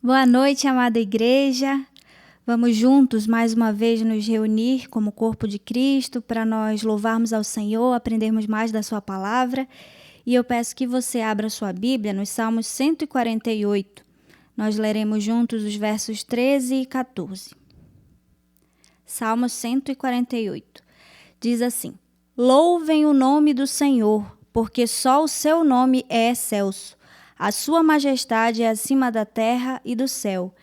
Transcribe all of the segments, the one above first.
Boa noite, amada igreja. Vamos juntos mais uma vez nos reunir como corpo de Cristo para nós louvarmos ao Senhor, aprendermos mais da sua palavra. E eu peço que você abra sua Bíblia nos Salmos 148. Nós leremos juntos os versos 13 e 14. Salmo 148. Diz assim: Louvem o nome do Senhor, porque só o seu nome é excelso. A sua majestade é acima da terra e do céu.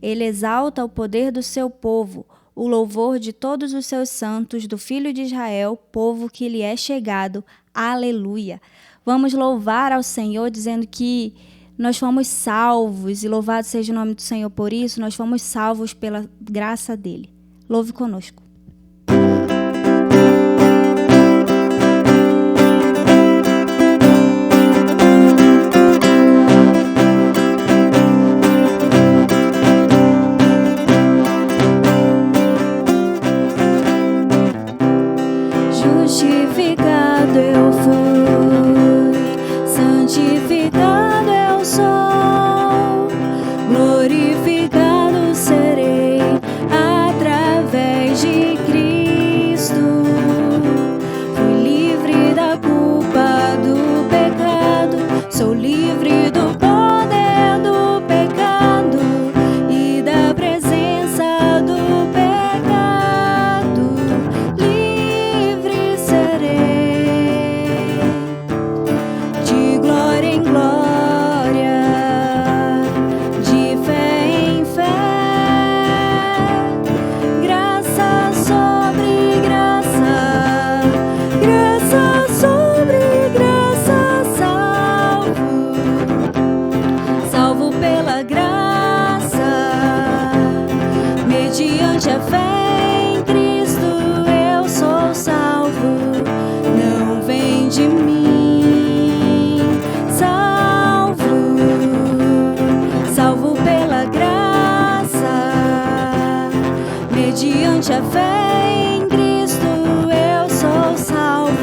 Ele exalta o poder do seu povo, o louvor de todos os seus santos, do Filho de Israel, povo que lhe é chegado. Aleluia! Vamos louvar ao Senhor dizendo que nós fomos salvos, e louvado seja o nome do Senhor por isso, nós fomos salvos pela graça dele. Louve conosco. Justificado eu fui, santificado eu sou, glorificado serei através de Cristo. Fui livre da culpa do pecado, sou livre do poder do pecado e da presença do pecado. Livre serei, de glória em glória, de fé em fé, graça sobre graça, graça sobre graça, salvo pela graça, mediante a fé em Cristo eu sou salvo, não vem de mim, salvo pela graça, mediante a fé em Cristo eu sou salvo,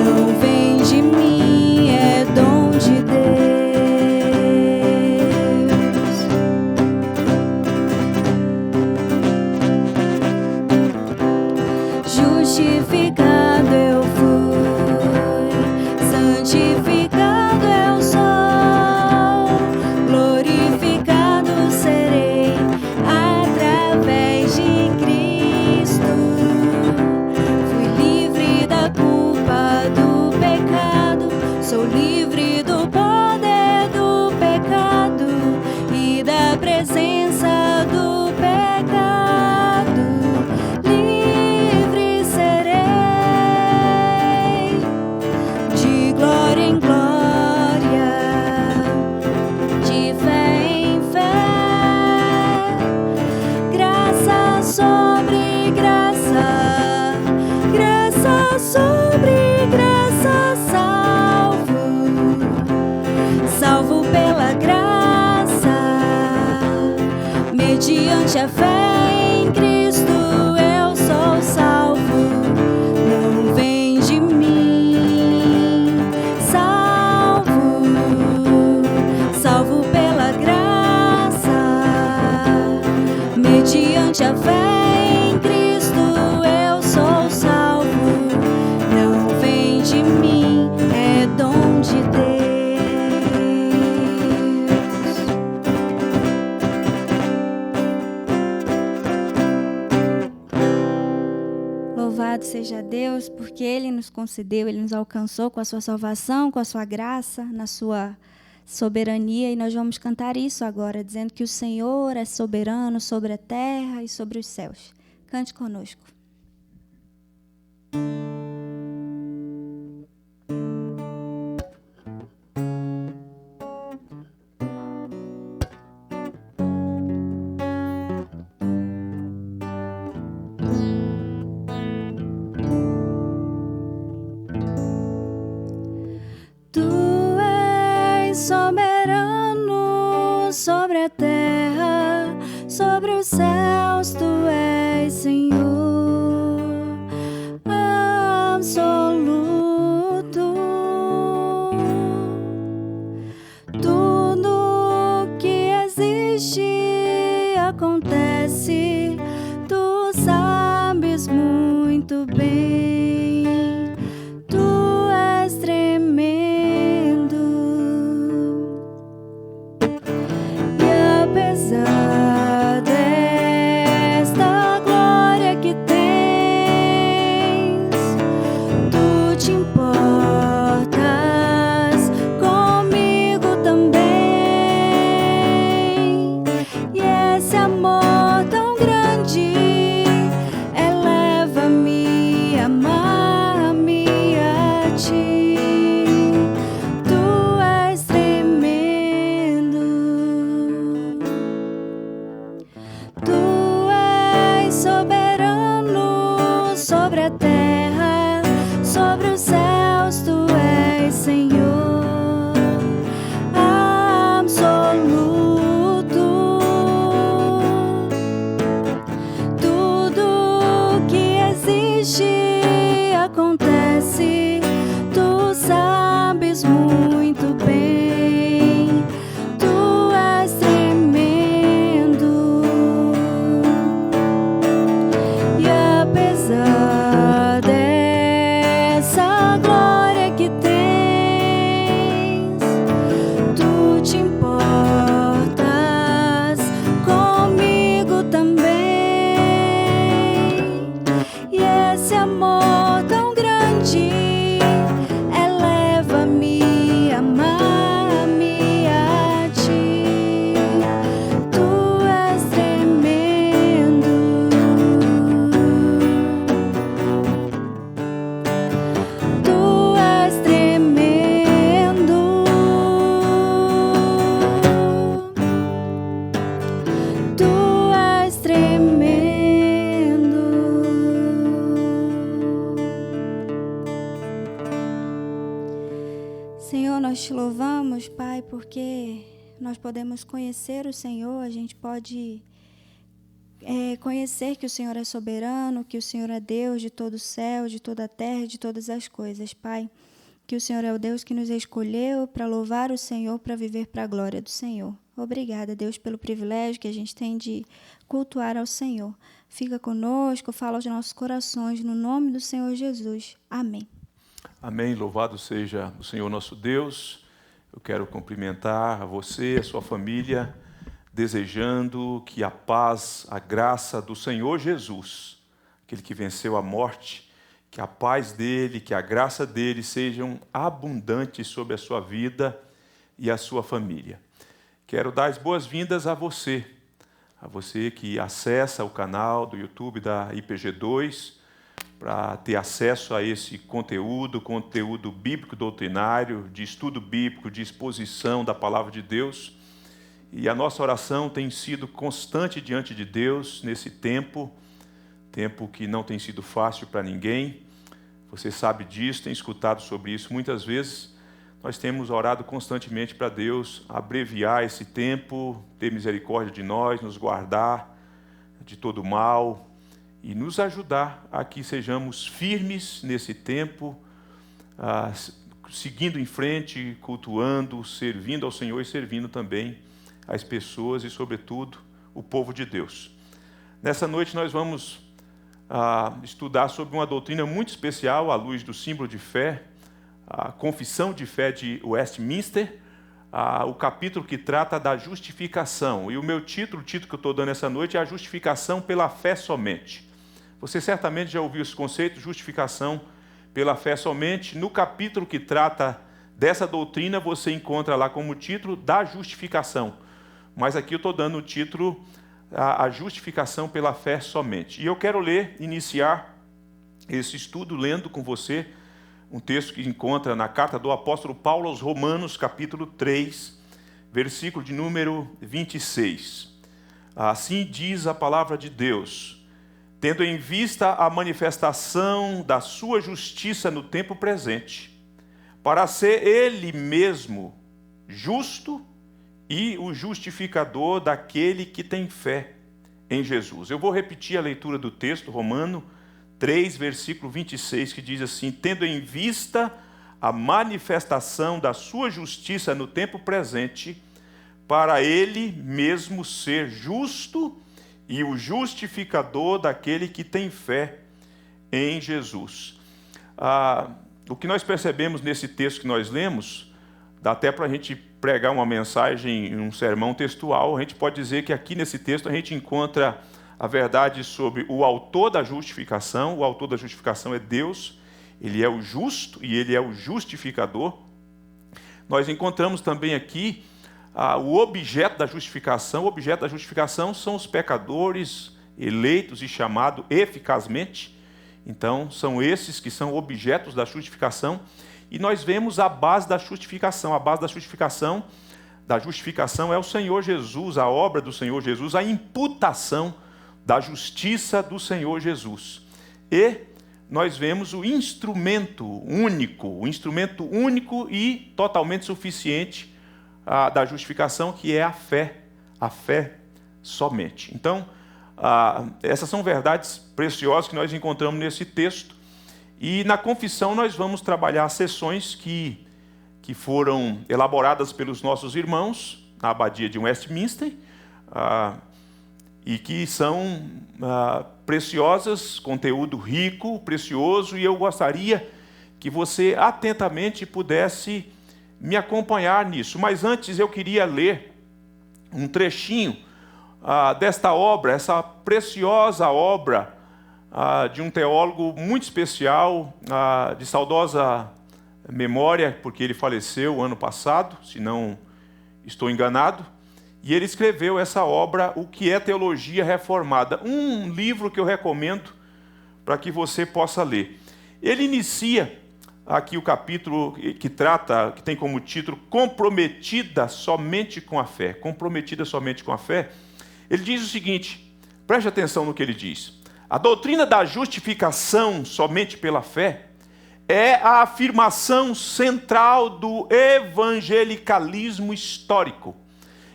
não vem de mim, é dom de Deus. Justificado eu fui, santificado eu sou, glorificado serei através de Cristo. Fui livre da culpa do pecado, sou livre do poder do pecado e da presença do pecado. Livre serei, de glória em glória, de fé em fé, graça sobre graça, graça sobre graça, salvo pela graça, mediante a fé em Cristo eu sou salvo, não vem de mim, salvo pela graça, mediante a fé em Cristo eu sou salvo, não vem de mim, é dom de Deus. Louvado seja Deus, porque Ele nos concedeu, Ele nos alcançou com a sua salvação, com a sua graça, na sua soberania. E nós vamos cantar isso agora, dizendo que o Senhor é soberano sobre a terra e sobre os céus. Cante conosco. Tu és soberano sobre a terra, sobre os céus, tu és Senhor. te louvamos, Pai, porque nós podemos conhecer o Senhor, a gente pode conhecer que o Senhor é soberano, que o Senhor é Deus de todo o céu, de toda a terra, de todas as coisas, Pai. Que o Senhor é o Deus que nos escolheu para louvar o Senhor, para viver para a glória do Senhor. Obrigada, Deus, pelo privilégio que a gente tem de cultuar ao Senhor. Fica conosco, fala aos nossos corações, no nome do Senhor Jesus. Amém. Amém. Louvado seja o Senhor nosso Deus. Eu quero cumprimentar a você, a sua família, desejando que a paz, a graça do Senhor Jesus, aquele que venceu a morte, que a paz dele, que a graça dele sejam abundantes sobre a sua vida e a sua família. Quero dar as boas-vindas a você que acessa o canal do YouTube da IPG2, para ter acesso a esse conteúdo bíblico doutrinário, de estudo bíblico, de exposição da palavra de Deus. E a nossa oração tem sido constante diante de Deus nesse tempo que não tem sido fácil para ninguém. Você sabe disso, tem escutado sobre isso muitas vezes. Nós temos orado constantemente para Deus abreviar esse tempo, ter misericórdia de nós, nos guardar de todo mal e nos ajudar a que sejamos firmes nesse tempo, seguindo em frente, cultuando, servindo ao Senhor e servindo também as pessoas e, sobretudo, o povo de Deus. Nessa noite nós vamos estudar sobre uma doutrina muito especial, à luz do símbolo de fé, a Confissão de Fé de Westminster, o capítulo que trata da justificação. E o meu título, o título que eu estou dando essa noite é a justificação pela fé somente. Você certamente já ouviu esse conceito, justificação pela fé somente. No capítulo que trata dessa doutrina, você encontra lá como título da justificação. Mas aqui eu estou dando o título a justificação pela fé somente. E eu quero iniciar esse estudo lendo com você um texto que encontra na carta do apóstolo Paulo aos Romanos, capítulo 3, versículo de número 26. Assim diz a palavra de Deus: tendo em vista a manifestação da sua justiça no tempo presente, para ser ele mesmo justo e o justificador daquele que tem fé em Jesus. Eu vou repetir a leitura do texto, Romano 3, versículo 26, que diz assim: tendo em vista a manifestação da sua justiça no tempo presente, para ele mesmo ser justo e o justificador daquele que tem fé em Jesus. O que nós percebemos nesse texto que nós lemos, dá até para a gente pregar uma mensagem, um sermão textual. A gente pode dizer que aqui nesse texto a gente encontra a verdade sobre o autor da justificação. O autor da justificação é Deus, ele é o justo e ele é o justificador. Nós encontramos também aqui o objeto da justificação. O objeto da justificação são os pecadores eleitos e chamados eficazmente. Então, são esses que são objetos da justificação. E nós vemos a base da justificação. A base da justificação é o Senhor Jesus, a obra do Senhor Jesus, a imputação da justiça do Senhor Jesus. E nós vemos o instrumento único e totalmente suficiente da justificação, que é a fé somente. Então, essas são verdades preciosas que nós encontramos nesse texto. E na confissão nós vamos trabalhar sessões que foram elaboradas pelos nossos irmãos na abadia de Westminster, e que são preciosas, conteúdo rico, precioso, e eu gostaria que você atentamente pudesse me acompanhar nisso. Mas antes eu queria ler um trechinho desta obra, essa preciosa obra de um teólogo muito especial, de saudosa memória, porque ele faleceu ano passado, se não estou enganado. E ele escreveu essa obra, O que é Teologia Reformada, um livro que eu recomendo para que você possa ler. Ele inicia aqui o capítulo que tem como título Comprometida somente com a fé. Comprometida somente com a fé. Ele diz o seguinte, preste atenção no que ele diz: a doutrina da justificação somente pela fé é a afirmação central do evangelicalismo histórico.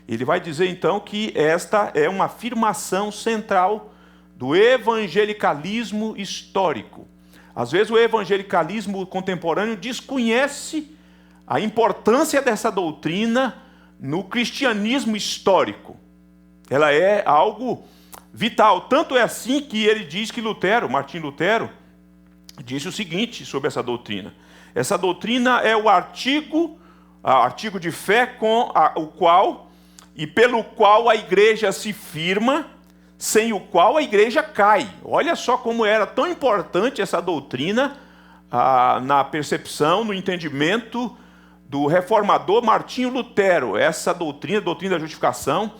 Ele vai dizer então que esta é uma afirmação central do evangelicalismo histórico. Às vezes o evangelicalismo contemporâneo desconhece a importância dessa doutrina no cristianismo histórico. Ela é algo vital. Tanto é assim que ele diz que Martim Lutero, disse o seguinte sobre essa doutrina. Essa doutrina é o artigo de fé com o qual e pelo qual a igreja se firma, sem o qual a igreja cai. Olha só como era tão importante essa doutrina na percepção, no entendimento do reformador Martinho Lutero. Essa doutrina, a doutrina da justificação,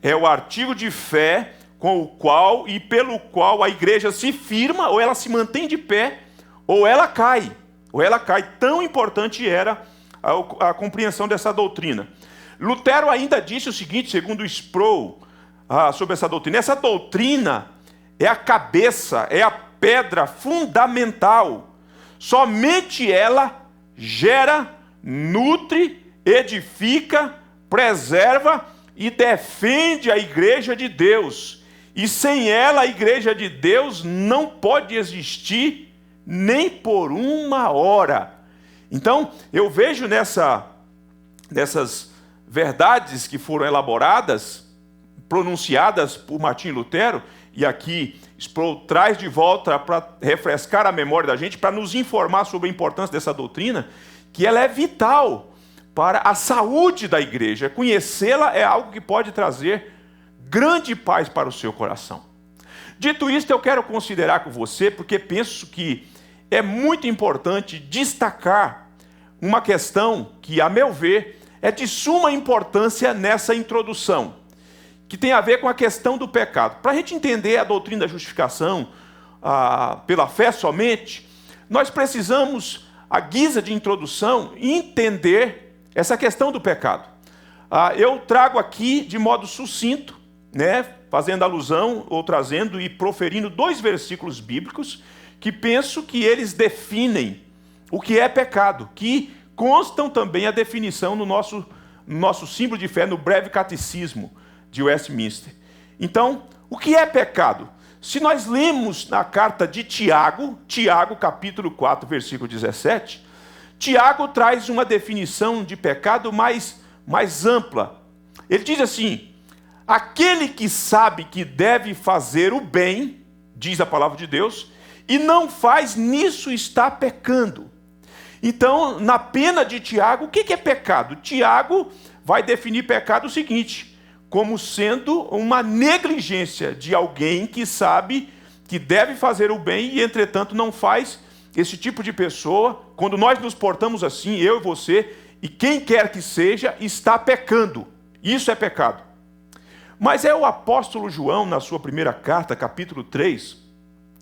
é o artigo de fé com o qual e pelo qual a igreja se firma, ou ela se mantém de pé, ou ela cai. Ou ela cai. Tão importante era a compreensão dessa doutrina. Lutero ainda disse o seguinte, segundo Sproul, sobre essa doutrina. Essa doutrina é a cabeça, é a pedra fundamental. Somente ela gera, nutre, edifica, preserva e defende a igreja de Deus. E sem ela a igreja de Deus não pode existir nem por uma hora. Então, eu vejo nessas verdades que foram elaboradas, pronunciadas por Martim Lutero, e aqui Sproul traz de volta para refrescar a memória da gente, para nos informar sobre a importância dessa doutrina, que ela é vital para a saúde da igreja. Conhecê-la é algo que pode trazer grande paz para o seu coração. Dito isto, eu quero considerar com você, porque penso que é muito importante destacar uma questão que, a meu ver, é de suma importância nessa introdução, que tem a ver com a questão do pecado. Para a gente entender a doutrina da justificação pela fé somente, nós precisamos, à guisa de introdução, entender essa questão do pecado. Eu trago aqui de modo sucinto, fazendo alusão ou trazendo e proferindo 2 versículos bíblicos que penso que eles definem o que é pecado, que constam também a definição no nosso símbolo de fé, no breve catecismo de Westminster. Então, o que é pecado? Se nós lemos na carta de Tiago, capítulo 4, versículo 17, Tiago traz uma definição de pecado mais ampla. Ele diz assim: aquele que sabe que deve fazer o bem, diz a palavra de Deus, e não faz, nisso está pecando. Então, na pena de Tiago, o que é pecado? Tiago vai definir pecado o seguinte: como sendo uma negligência de alguém que sabe que deve fazer o bem e, entretanto, não faz. Esse tipo de pessoa, quando nós nos portamos assim, eu e você, e quem quer que seja, está pecando. Isso é pecado. Mas é o apóstolo João, na sua primeira carta, capítulo 3,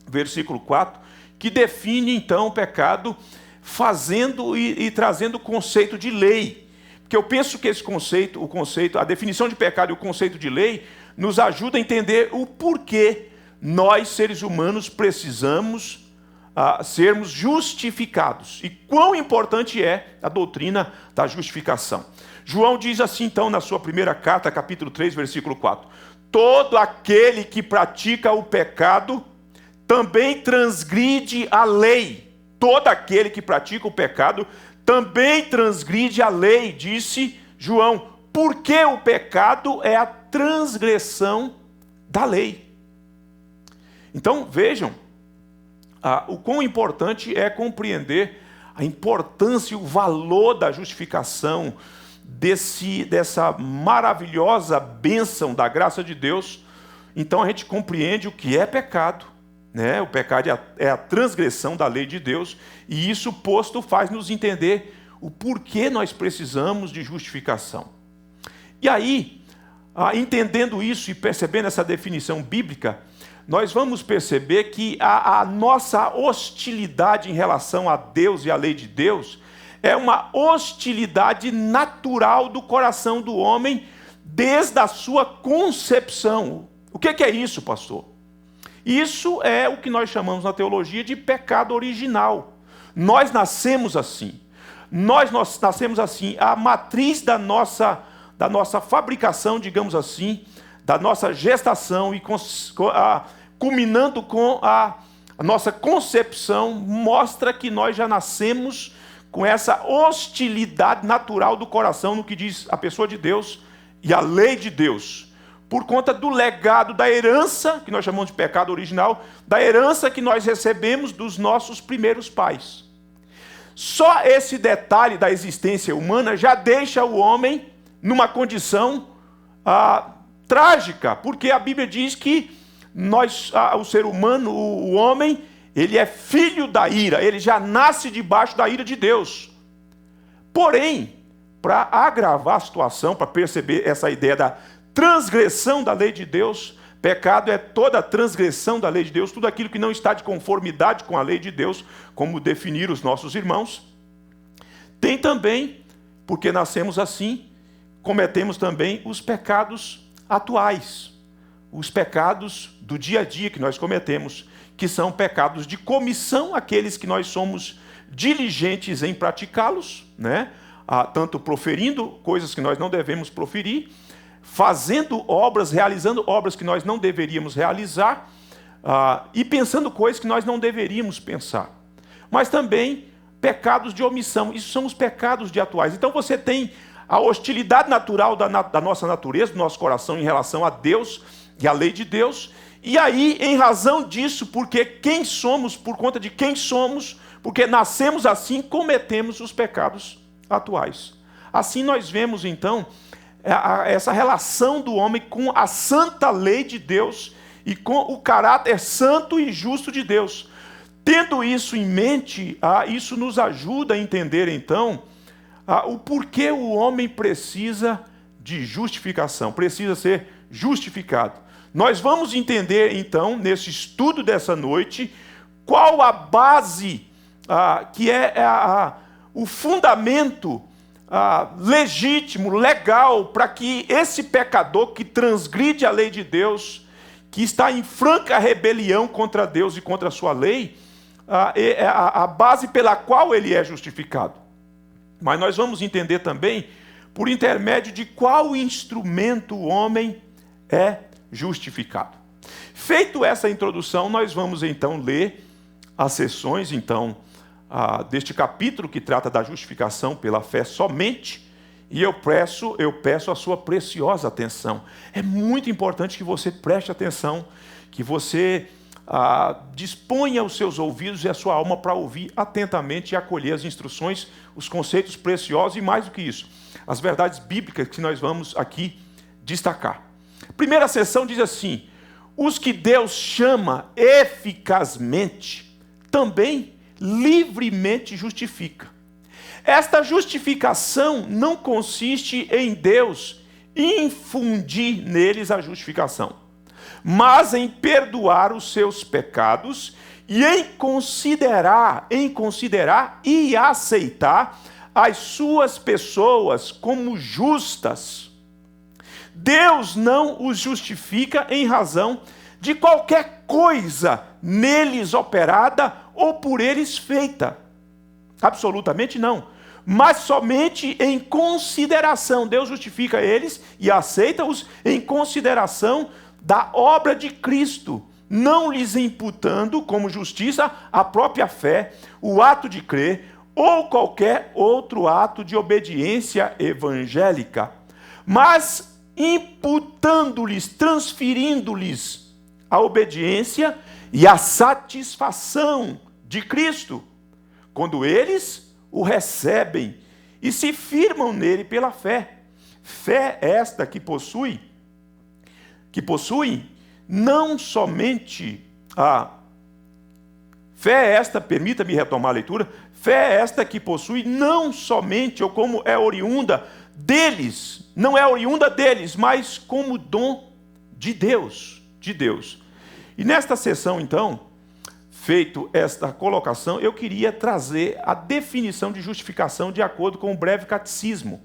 versículo 4, que define então o pecado, fazendo e trazendo o conceito de lei. Porque eu penso que esse conceito, a definição de pecado e o conceito de lei, nos ajuda a entender o porquê nós, seres humanos, precisamos sermos justificados. E quão importante é a doutrina da justificação. João diz assim, então, na sua primeira carta, capítulo 3, versículo 4. Todo aquele que pratica o pecado também transgride a lei. Todo aquele que pratica o pecado também transgride a lei, disse João, porque o pecado é a transgressão da lei. Então, vejam, o quão importante é compreender a importância e o valor da justificação, dessa maravilhosa bênção da graça de Deus. Então a gente compreende o que é pecado. O pecado é a transgressão da lei de Deus, e isso posto faz-nos entender o porquê nós precisamos de justificação. E aí, entendendo isso e percebendo essa definição bíblica, nós vamos perceber que a nossa hostilidade em relação a Deus e à lei de Deus é uma hostilidade natural do coração do homem desde a sua concepção. O que é isso, pastor? Isso é o que nós chamamos na teologia de pecado original. Nós nascemos assim. Nós nascemos assim. A matriz da nossa fabricação, digamos assim, da nossa gestação e culminando com a nossa concepção, mostra que nós já nascemos com essa hostilidade natural do coração no que diz a pessoa de Deus e a lei de Deus, por conta do legado, da herança, que nós chamamos de pecado original, da herança que nós recebemos dos nossos primeiros pais. Só esse detalhe da existência humana já deixa o homem numa condição trágica, porque a Bíblia diz que o ser humano, o homem, ele é filho da ira, ele já nasce debaixo da ira de Deus. Porém, para agravar a situação, para perceber essa ideia da transgressão da lei de Deus, pecado é toda a transgressão da lei de Deus, tudo aquilo que não está de conformidade com a lei de Deus, como definiram os nossos irmãos. Tem também, porque nascemos assim, cometemos também os pecados atuais, os pecados do dia a dia que nós cometemos, que são pecados de comissão, aqueles que nós somos diligentes em praticá-los, né? Tanto proferindo coisas que nós não devemos proferir, fazendo obras, realizando obras que nós não deveríamos realizar, e pensando coisas que nós não deveríamos pensar. Mas também pecados de omissão, isso são os pecados de atuais. Então você tem a hostilidade natural da nossa natureza, do nosso coração em relação a Deus e a lei de Deus. E aí, em razão disso, porque quem somos, por conta de quem somos, porque nascemos assim, cometemos os pecados atuais. Assim nós vemos, então, essa relação do homem com a santa lei de Deus e com o caráter santo e justo de Deus. Tendo isso em mente, isso nos ajuda a entender, então, o porquê o homem precisa de justificação, precisa ser justificado. Nós vamos entender, então, nesse estudo dessa noite, qual a base que é o fundamento legítimo, legal, para que esse pecador que transgride a lei de Deus, que está em franca rebelião contra Deus e contra a sua lei, a base pela qual ele é justificado. Mas nós vamos entender também por intermédio de qual instrumento o homem é justificado. Feito essa introdução, nós vamos então ler as sessões deste capítulo que trata da justificação pela fé somente, e eu peço a sua preciosa atenção. É muito importante que você preste atenção, que você disponha os seus ouvidos e a sua alma para ouvir atentamente e acolher as instruções, os conceitos preciosos e, mais do que isso, as verdades bíblicas que nós vamos aqui destacar. Primeira sessão diz assim: os que Deus chama eficazmente, também livremente justifica. Esta justificação não consiste em Deus infundir neles a justificação, mas em perdoar os seus pecados e em considerar e aceitar as suas pessoas como justas. Deus não os justifica em razão de qualquer coisa neles operada ou por eles feita. Absolutamente não. Mas somente em consideração. Deus justifica eles e aceita-os em consideração da obra de Cristo, não lhes imputando como justiça a própria fé, o ato de crer ou qualquer outro ato de obediência evangélica, mas imputando-lhes, transferindo-lhes a obediência e a satisfação de Cristo, quando eles o recebem e se firmam nele pela fé. Fé esta que possuem não somente fé esta, permita-me retomar a leitura, fé esta que possui não somente, ou como é oriunda deles, não é oriunda deles, mas como dom de Deus, E nesta sessão, então, feito esta colocação, eu queria trazer a definição de justificação de acordo com o breve catecismo.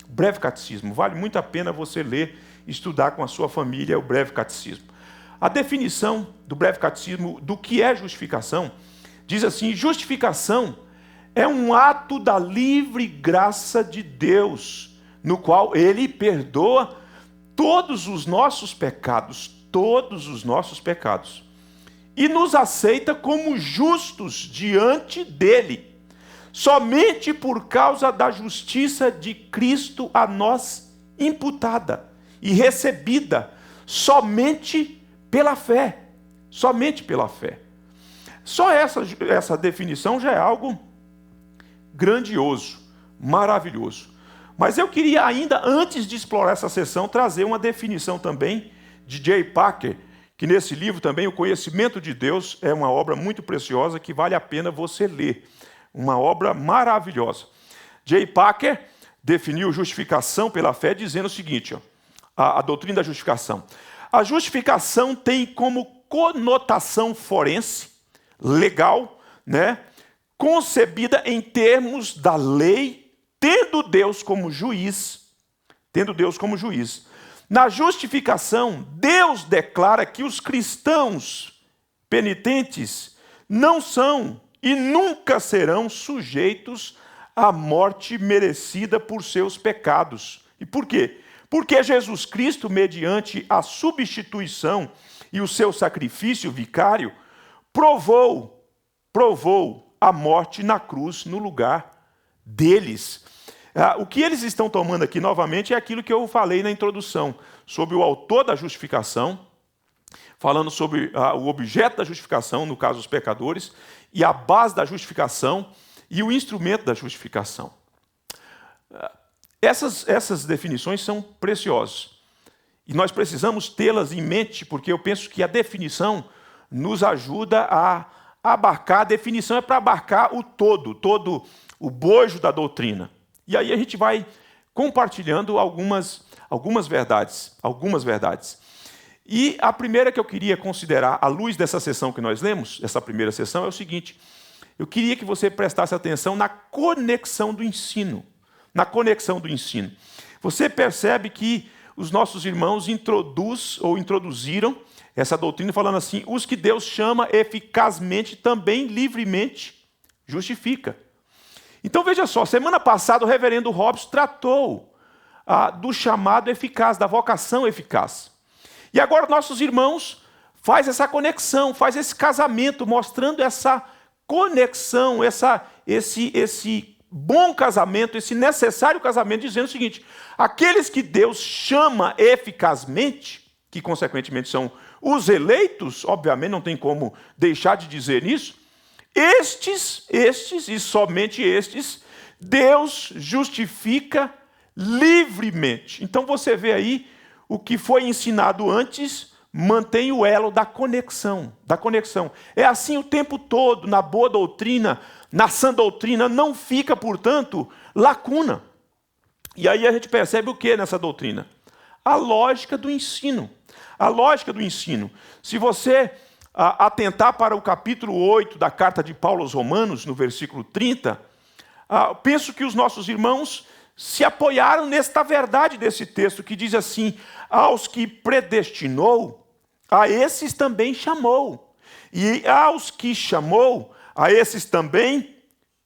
O breve catecismo, vale muito a pena você ler, estudar com a sua família o breve catecismo. A definição do breve catecismo do que é justificação diz assim: justificação é um ato da livre graça de Deus, no qual Ele perdoa todos os nossos pecados, e nos aceita como justos diante dEle, somente por causa da justiça de Cristo a nós imputada e recebida somente pela fé. Somente pela fé. Só essa definição já é algo grandioso, maravilhoso. Mas eu queria ainda, antes de explorar essa seção, trazer uma definição também de J. Packer, que nesse livro também, O Conhecimento de Deus, é uma obra muito preciosa que vale a pena você ler. Uma obra maravilhosa. J. Packer definiu justificação pela fé dizendo o seguinte, a doutrina da justificação. A justificação tem como conotação forense, legal, concebida em termos da lei, tendo Deus como juiz. Na justificação, Deus declara que os cristãos penitentes não são e nunca serão sujeitos à morte merecida por seus pecados. E por quê? Porque Jesus Cristo, mediante a substituição e o seu sacrifício vicário, provou a morte na cruz no lugar deles. O que eles estão tomando aqui novamente é aquilo que eu falei na introdução, sobre o autor da justificação, falando sobre o objeto da justificação, no caso os pecadores, e a base da justificação e o instrumento da justificação. Essas definições são preciosas. E nós precisamos tê-las em mente, porque eu penso que a definição nos ajuda a abarcar. A definição é para abarcar o todo o bojo da doutrina. E aí a gente vai compartilhando algumas verdades. E a primeira que eu queria considerar, à luz dessa sessão que nós lemos, essa primeira sessão, é o seguinte: eu queria que você prestasse atenção na conexão do ensino. Você percebe que os nossos irmãos introduziram essa doutrina falando assim: os que Deus chama eficazmente, também livremente justifica. Então veja só, semana passada o reverendo Robson tratou do chamado eficaz, da vocação eficaz. E agora nossos irmãos faz essa conexão, faz esse casamento, mostrando essa conexão, esse bom casamento, esse necessário casamento, dizendo o seguinte: aqueles que Deus chama eficazmente, que consequentemente são os eleitos, obviamente não tem como deixar de dizer isso, estes e somente estes, Deus justifica livremente. Então você vê aí o que foi ensinado antes, mantém o elo da conexão. É assim o tempo todo, na boa doutrina, na sã doutrina, não fica, portanto, lacuna. E aí a gente percebe o que nessa doutrina? A lógica do ensino. Se você atentar para o capítulo 8 da carta de Paulo aos Romanos, no versículo 30, penso que os nossos irmãos se apoiaram nesta verdade desse texto, que diz assim: aos que predestinou, a esses também chamou. E aos que chamou, a esses também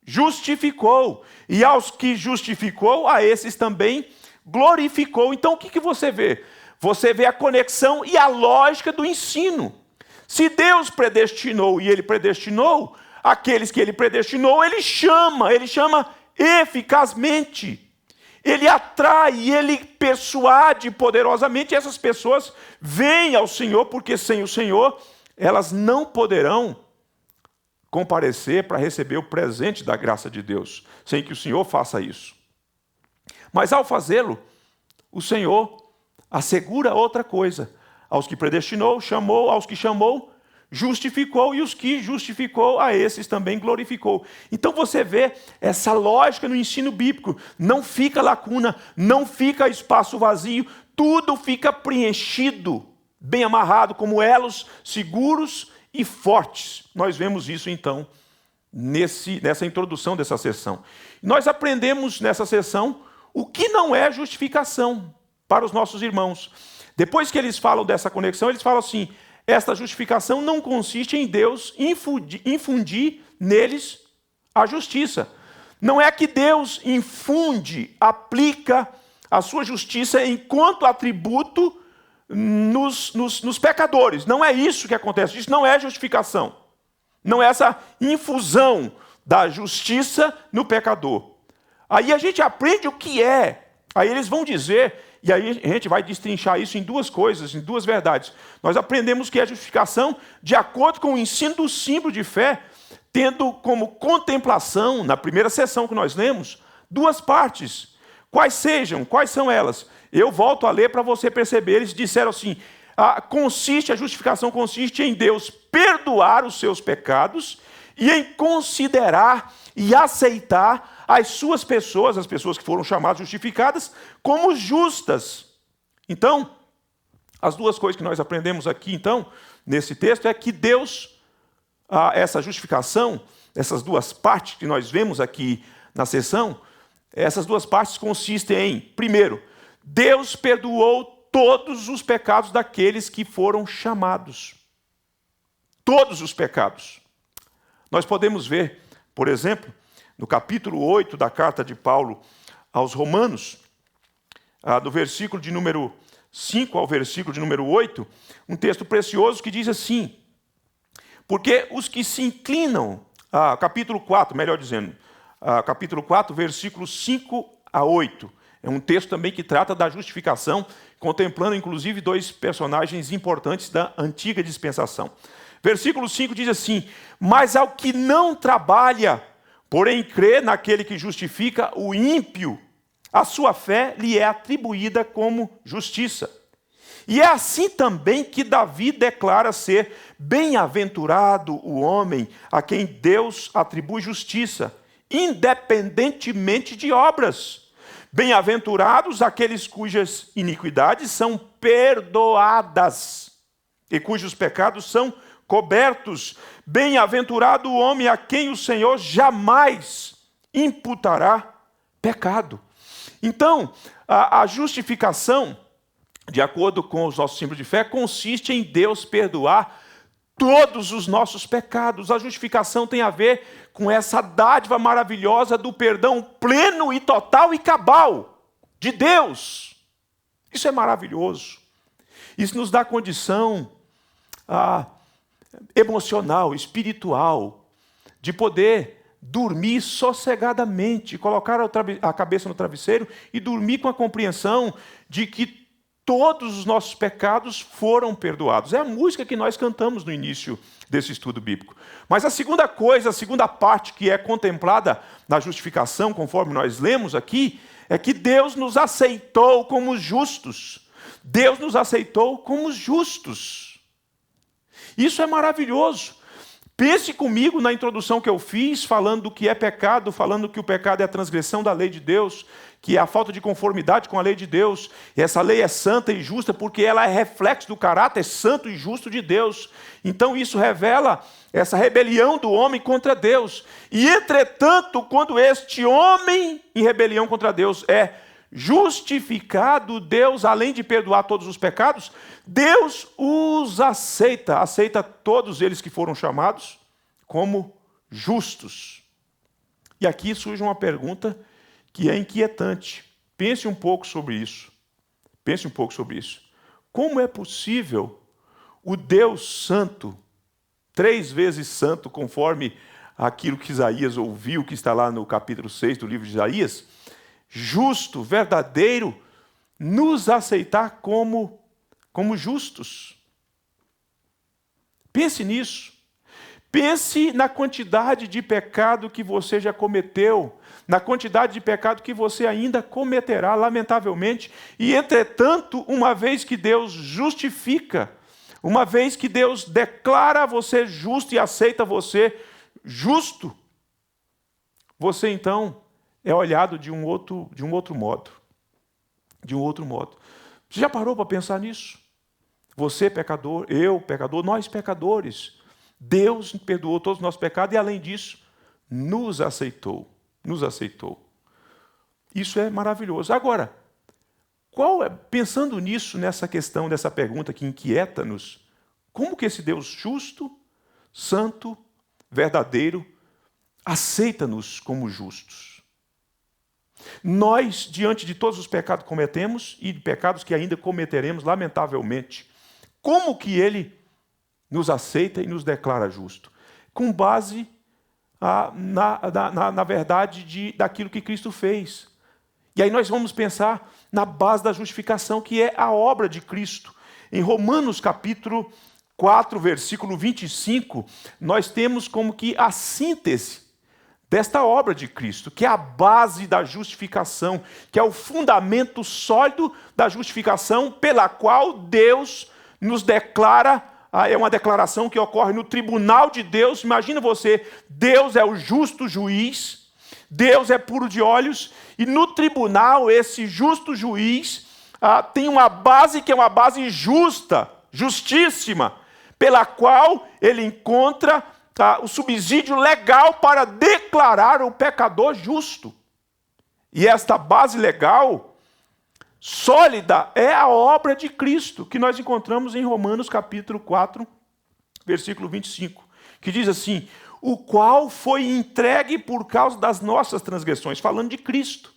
justificou. E aos que justificou, a esses também glorificou. Então o que você vê? Você vê a conexão e a lógica do ensino. Se Deus predestinou e Ele predestinou, aqueles que Ele predestinou, Ele chama eficazmente. Ele atrai, Ele persuade poderosamente, e essas pessoas vêm ao Senhor, porque sem o Senhor elas não poderão comparecer para receber o presente da graça de Deus, sem que o Senhor faça isso. Mas ao fazê-lo, o Senhor assegura outra coisa: aos que predestinou, chamou; aos que chamou, justificou; e os que justificou, a esses também glorificou. Então você vê essa lógica no ensino bíblico. Não fica lacuna, não fica espaço vazio, tudo fica preenchido, bem amarrado, como elos seguros e fortes. Nós vemos isso então nessa introdução dessa sessão. Nós aprendemos nessa sessão o que não é justificação para os nossos irmãos. Depois que eles falam dessa conexão, eles falam assim: esta justificação não consiste em Deus infundir neles a justiça. Não é que Deus infunde, aplica a sua justiça enquanto atributo nos pecadores. Não é isso que acontece. Isso não é justificação. Não é essa infusão da justiça no pecador. Aí a gente aprende o que é. Aí eles vão dizer, e aí a gente vai destrinchar isso em duas coisas, em duas verdades. Nós aprendemos que é justificação de acordo com o ensino do símbolo de fé, tendo como contemplação, na primeira sessão que nós lemos, duas partes. Quais são elas? Eu volto a ler para você perceber. Eles disseram assim, a justificação consiste em Deus perdoar os seus pecados e em considerar e aceitar as suas pessoas, as pessoas que foram chamadas justificadas, como justas. Então, as duas coisas que nós aprendemos aqui, então, nesse texto, é que Deus, essa justificação, essas duas partes que nós vemos aqui na sessão, essas duas partes consistem em, primeiro, Deus perdoou todos os pecados daqueles que foram chamados. Todos os pecados. Nós podemos ver, por exemplo, no capítulo 8 da carta de Paulo aos Romanos, do versículo de número 5 ao versículo de número 8, um texto precioso que diz assim, porque os que se inclinam, capítulo 4, melhor dizendo, capítulo 4, versículos 5 a 8, é um texto também que trata da justificação, contemplando inclusive dois personagens importantes da antiga dispensação. Versículo 5 diz assim, mas ao que não trabalha, porém crê naquele que justifica o ímpio, a sua fé lhe é atribuída como justiça. E é assim também que Davi declara ser bem-aventurado o homem a quem Deus atribui justiça, independentemente de obras. Bem-aventurados aqueles cujas iniquidades são perdoadas e cujos pecados são cobertos. Bem-aventurado o homem a quem o Senhor jamais imputará pecado. Então, a justificação, de acordo com os nossos símbolos de fé, consiste em Deus perdoar todos os nossos pecados. A justificação tem a ver com essa dádiva maravilhosa do perdão pleno e total e cabal de Deus. Isso é maravilhoso. Isso nos dá condição emocional, espiritual, de poder dormir sossegadamente, colocar a cabeça no travesseiro e dormir com a compreensão de que todos os nossos pecados foram perdoados. É a música que nós cantamos no início desse estudo bíblico. Mas a segunda coisa, a segunda parte que é contemplada na justificação, conforme nós lemos aqui, é que Deus nos aceitou como justos. Deus nos aceitou como justos. Isso é maravilhoso. Pense comigo na introdução que eu fiz, falando do que é pecado, falando que o pecado é a transgressão da lei de Deus, que é a falta de conformidade com a lei de Deus. E essa lei é santa e justa porque ela é reflexo do caráter santo e justo de Deus. Então isso revela essa rebelião do homem contra Deus. E entretanto, quando este homem em rebelião contra Deus é justificado, Deus, além de perdoar todos os pecados, Deus os aceita todos eles que foram chamados como justos. E aqui surge uma pergunta que é inquietante. Pense um pouco sobre isso. Pense um pouco sobre isso. Como é possível o Deus santo, 3 vezes santo, conforme aquilo que Isaías ouviu, que está lá no capítulo 6 do livro de Isaías, justo, verdadeiro, nos aceitar como justos? Pense nisso. Pense na quantidade de pecado que você já cometeu, na quantidade de pecado que você ainda cometerá, lamentavelmente. E, entretanto, uma vez que Deus justifica, uma vez que Deus declara você justo e aceita você justo, você então é olhado de um outro modo. De um outro modo. Você já parou para pensar nisso? Você, pecador, eu, pecador, nós, pecadores. Deus perdoou todos os nossos pecados e, além disso, nos aceitou. Nos aceitou. Isso é maravilhoso. Agora, pensando nisso, nessa questão, dessa pergunta que inquieta-nos, como que esse Deus justo, santo, verdadeiro, aceita-nos como justos. Nós, diante de todos os pecados que cometemos e de pecados que ainda cometeremos, lamentavelmente, como que ele nos aceita e nos declara justo? Com base na verdade daquilo que Cristo fez. E aí nós vamos pensar na base da justificação, que é a obra de Cristo. Em Romanos capítulo 4, versículo 25, nós temos como que a síntese desta obra de Cristo, que é a base da justificação, que é o fundamento sólido da justificação, pela qual Deus nos declara. É uma declaração que ocorre no tribunal de Deus. Imagina você, Deus é o justo juiz, Deus é puro de olhos, e no tribunal esse justo juiz tem uma base que é uma base justa, justíssima, pela qual ele encontra o subsídio legal para declarar o pecador justo. E esta base legal sólida é a obra de Cristo, que nós encontramos em Romanos capítulo 4, versículo 25, que diz assim: o qual foi entregue por causa das nossas transgressões, falando de Cristo.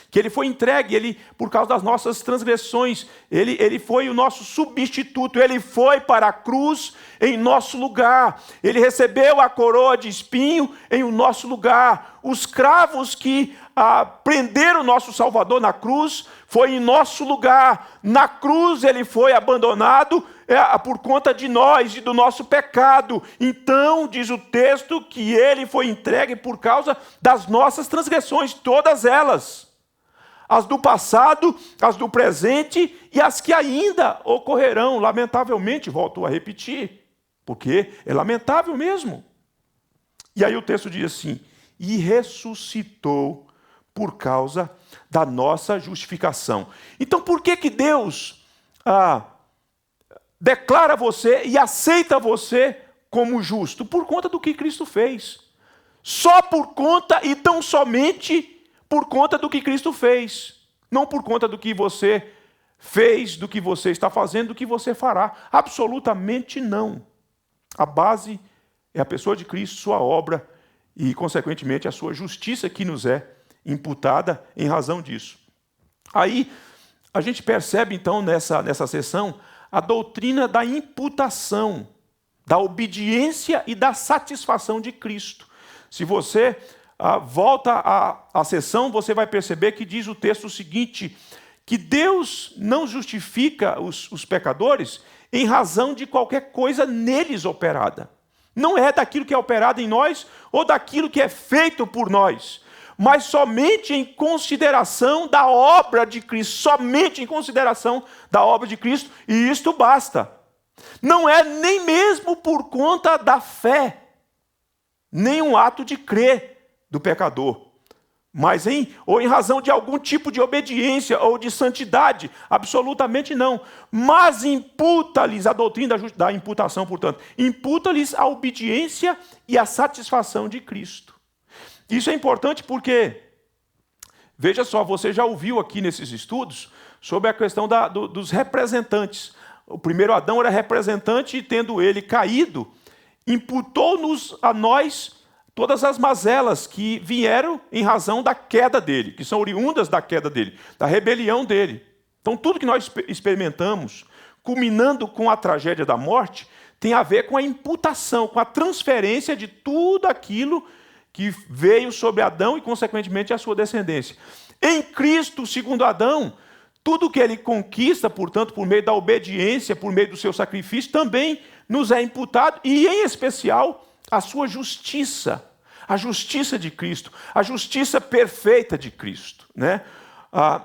Que ele foi entregue, por causa das nossas transgressões, ele foi o nosso substituto, ele foi para a cruz em nosso lugar, ele recebeu a coroa de espinho em o nosso lugar. Os cravos que prenderam o nosso Salvador na cruz, foi em nosso lugar. Na cruz ele foi abandonado por conta de nós e do nosso pecado. Então, diz o texto, que ele foi entregue por causa das nossas transgressões, todas elas. As do passado, as do presente e as que ainda ocorrerão. Lamentavelmente, volto a repetir, porque é lamentável mesmo. E aí o texto diz assim: e ressuscitou por causa da nossa justificação. Então, por que Deus declara você e aceita você como justo? Por conta do que Cristo fez. Só por conta e tão somente por conta do que Cristo fez. Não por conta do que você fez, do que você está fazendo, do que você fará. Absolutamente não. A base é a pessoa de Cristo, sua obra e, consequentemente, a sua justiça que nos é imputada em razão disso. Aí, a gente percebe, então, nessa sessão, a doutrina da imputação, da obediência e da satisfação de Cristo. Se você volta à sessão, você vai perceber que diz o texto o seguinte, que Deus não justifica os pecadores em razão de qualquer coisa neles operada. Não é daquilo que é operado em nós ou daquilo que é feito por nós, mas somente em consideração da obra de Cristo, somente em consideração da obra de Cristo, e isto basta. Não é nem mesmo por conta da fé, nem um ato de crer do pecador, mas em razão de algum tipo de obediência ou de santidade, absolutamente não. Mas imputa-lhes a doutrina da imputação, portanto, imputa-lhes a obediência e a satisfação de Cristo. Isso é importante porque, veja só, você já ouviu aqui nesses estudos sobre a questão dos representantes. O primeiro Adão era representante e, tendo ele caído, imputou-nos a nós todas as mazelas que vieram em razão da queda dele, que são oriundas da queda dele, da rebelião dele. Então, tudo que nós experimentamos, culminando com a tragédia da morte, tem a ver com a imputação, com a transferência de tudo aquilo que veio sobre Adão e, consequentemente, a sua descendência. Em Cristo, segundo Adão, tudo que ele conquista, portanto, por meio da obediência, por meio do seu sacrifício, também nos é imputado, e, em especial, a sua justiça, a justiça de Cristo, a justiça perfeita de Cristo, né?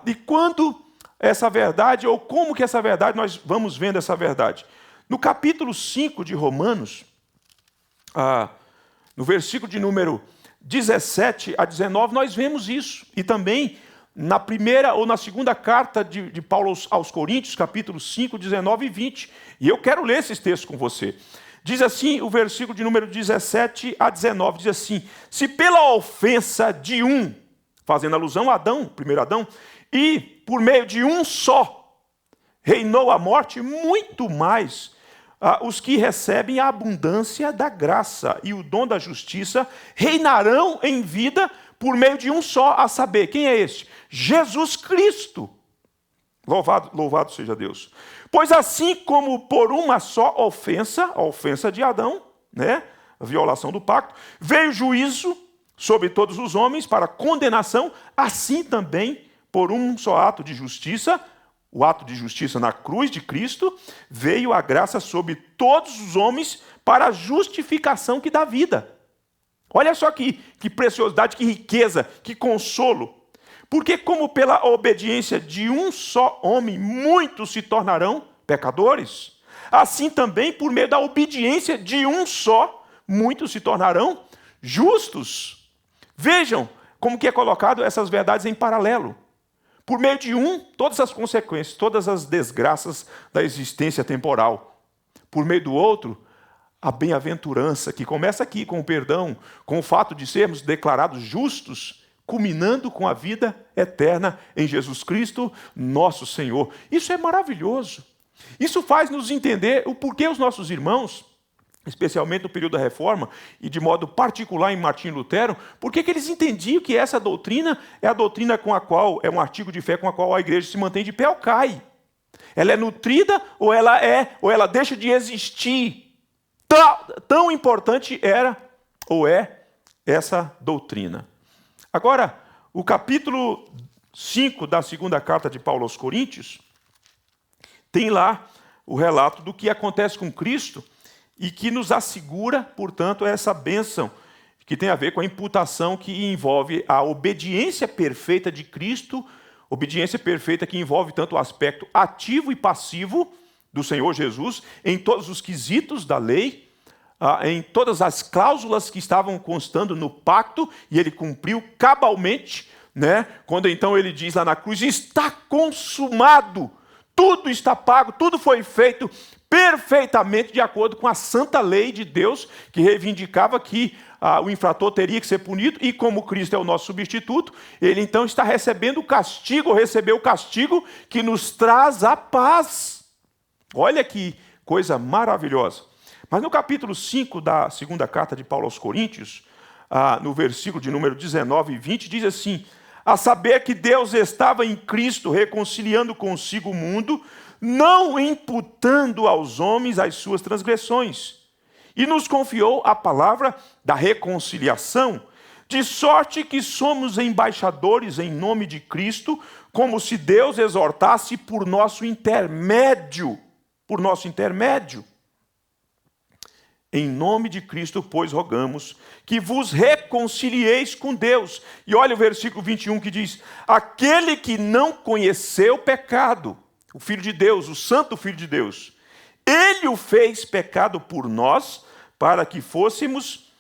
E quando essa verdade, ou como que essa verdade, nós vamos vendo essa verdade? No capítulo 5 de Romanos, no versículo de número 17 a 19, nós vemos isso. E também na primeira ou na segunda carta de Paulo aos Coríntios, capítulo 5, 19 e 20. E eu quero ler esses textos com você. Diz assim, o versículo de número 17 a 19, diz assim: se pela ofensa de um, fazendo alusão a Adão, primeiro Adão, e por meio de um só, reinou a morte, muito mais os que recebem a abundância da graça e o dom da justiça reinarão em vida por meio de um só, a saber, quem é este? Jesus Cristo. Louvado seja Deus. Pois assim como por uma só ofensa, a ofensa de Adão, né, a violação do pacto, veio juízo sobre todos os homens para condenação, assim também por um só ato de justiça, o ato de justiça na cruz de Cristo, veio a graça sobre todos os homens para a justificação que dá vida. Olha só que preciosidade, que riqueza, que consolo. Porque como pela obediência de um só homem, muitos se tornarão pecadores, assim também por meio da obediência de um só, muitos se tornarão justos. Vejam como que é colocado essas verdades em paralelo. Por meio de um, todas as consequências, todas as desgraças da existência temporal. Por meio do outro, a bem-aventurança, que começa aqui com o perdão, com o fato de sermos declarados justos, culminando com a vida eterna em Jesus Cristo, nosso Senhor. Isso é maravilhoso. Isso faz nos entender o porquê os nossos irmãos, especialmente no período da Reforma, e de modo particular em Martinho Lutero, porque que eles entendiam que essa doutrina é a doutrina com a qual, é um artigo de fé com a qual a igreja se mantém de pé ou cai. Ela é nutrida ou ela deixa de existir. Tão importante era ou é essa doutrina. Agora, o capítulo 5 da segunda carta de Paulo aos Coríntios tem lá o relato do que acontece com Cristo e que nos assegura, portanto, essa bênção que tem a ver com a imputação que envolve a obediência perfeita de Cristo, obediência perfeita que envolve tanto o aspecto ativo e passivo do Senhor Jesus em todos os quesitos da lei, em todas as cláusulas que estavam constando no pacto, e ele cumpriu cabalmente, né? Quando então ele diz lá na cruz, está consumado, tudo está pago, tudo foi feito perfeitamente de acordo com a santa lei de Deus, que reivindicava que o infrator teria que ser punido, e como Cristo é o nosso substituto, ele então está recebendo o castigo, ou recebeu o castigo que nos traz a paz. Olha que coisa maravilhosa. Mas no capítulo 5 da segunda carta de Paulo aos Coríntios, no versículo de número 19 e 20, diz assim: a saber que Deus estava em Cristo reconciliando consigo o mundo, não imputando aos homens as suas transgressões, e nos confiou a palavra da reconciliação, de sorte que somos embaixadores em nome de Cristo, como se Deus exortasse por nosso intermédio. Em nome de Cristo, pois, rogamos que vos reconcilieis com Deus. E olha o versículo 21 que diz: aquele que não conheceu pecado, o Filho de Deus, o Santo Filho de Deus, ele o fez pecado por nós, para que fôssemos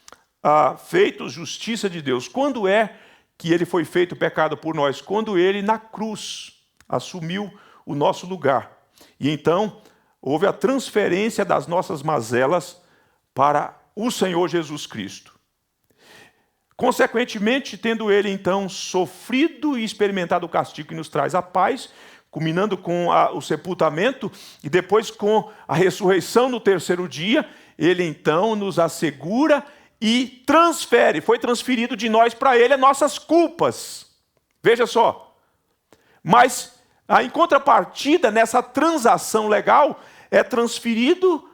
feitos justiça de Deus. Quando é que ele foi feito pecado por nós? Quando ele, na cruz, assumiu o nosso lugar. E então, houve a transferência das nossas mazelas para o Senhor Jesus Cristo. Consequentemente, tendo ele então sofrido e experimentado o castigo que nos traz a paz, culminando com o sepultamento e depois com a ressurreição no terceiro dia, ele então nos assegura e foi transferido de nós para ele as nossas culpas. Veja só. Mas, em contrapartida, nessa transação legal, é transferido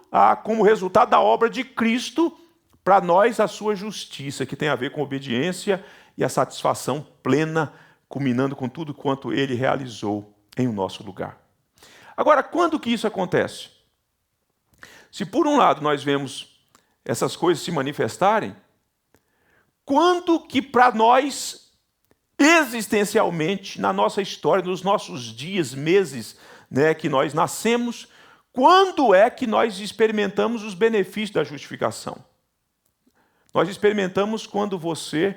como resultado da obra de Cristo, para nós a sua justiça, que tem a ver com obediência e a satisfação plena, culminando com tudo quanto ele realizou em nosso lugar. Agora, quando que isso acontece? Se por um lado nós vemos essas coisas se manifestarem, quando que para nós, existencialmente, na nossa história, nos nossos dias, meses, né, que nós nascemos, quando é que nós experimentamos os benefícios da justificação? Nós experimentamos quando você,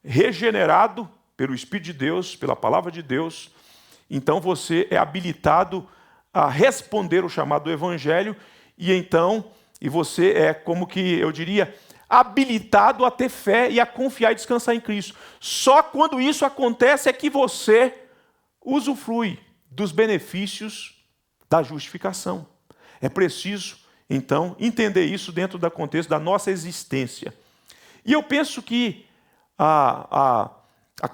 regenerado pelo Espírito de Deus, pela palavra de Deus, então você é habilitado a responder o chamado do Evangelho, e você é, como que eu diria, habilitado a ter fé e a confiar e descansar em Cristo. Só quando isso acontece é que você usufrui dos benefícios da justificação. É preciso então, entender isso dentro do contexto da nossa existência. E eu penso que a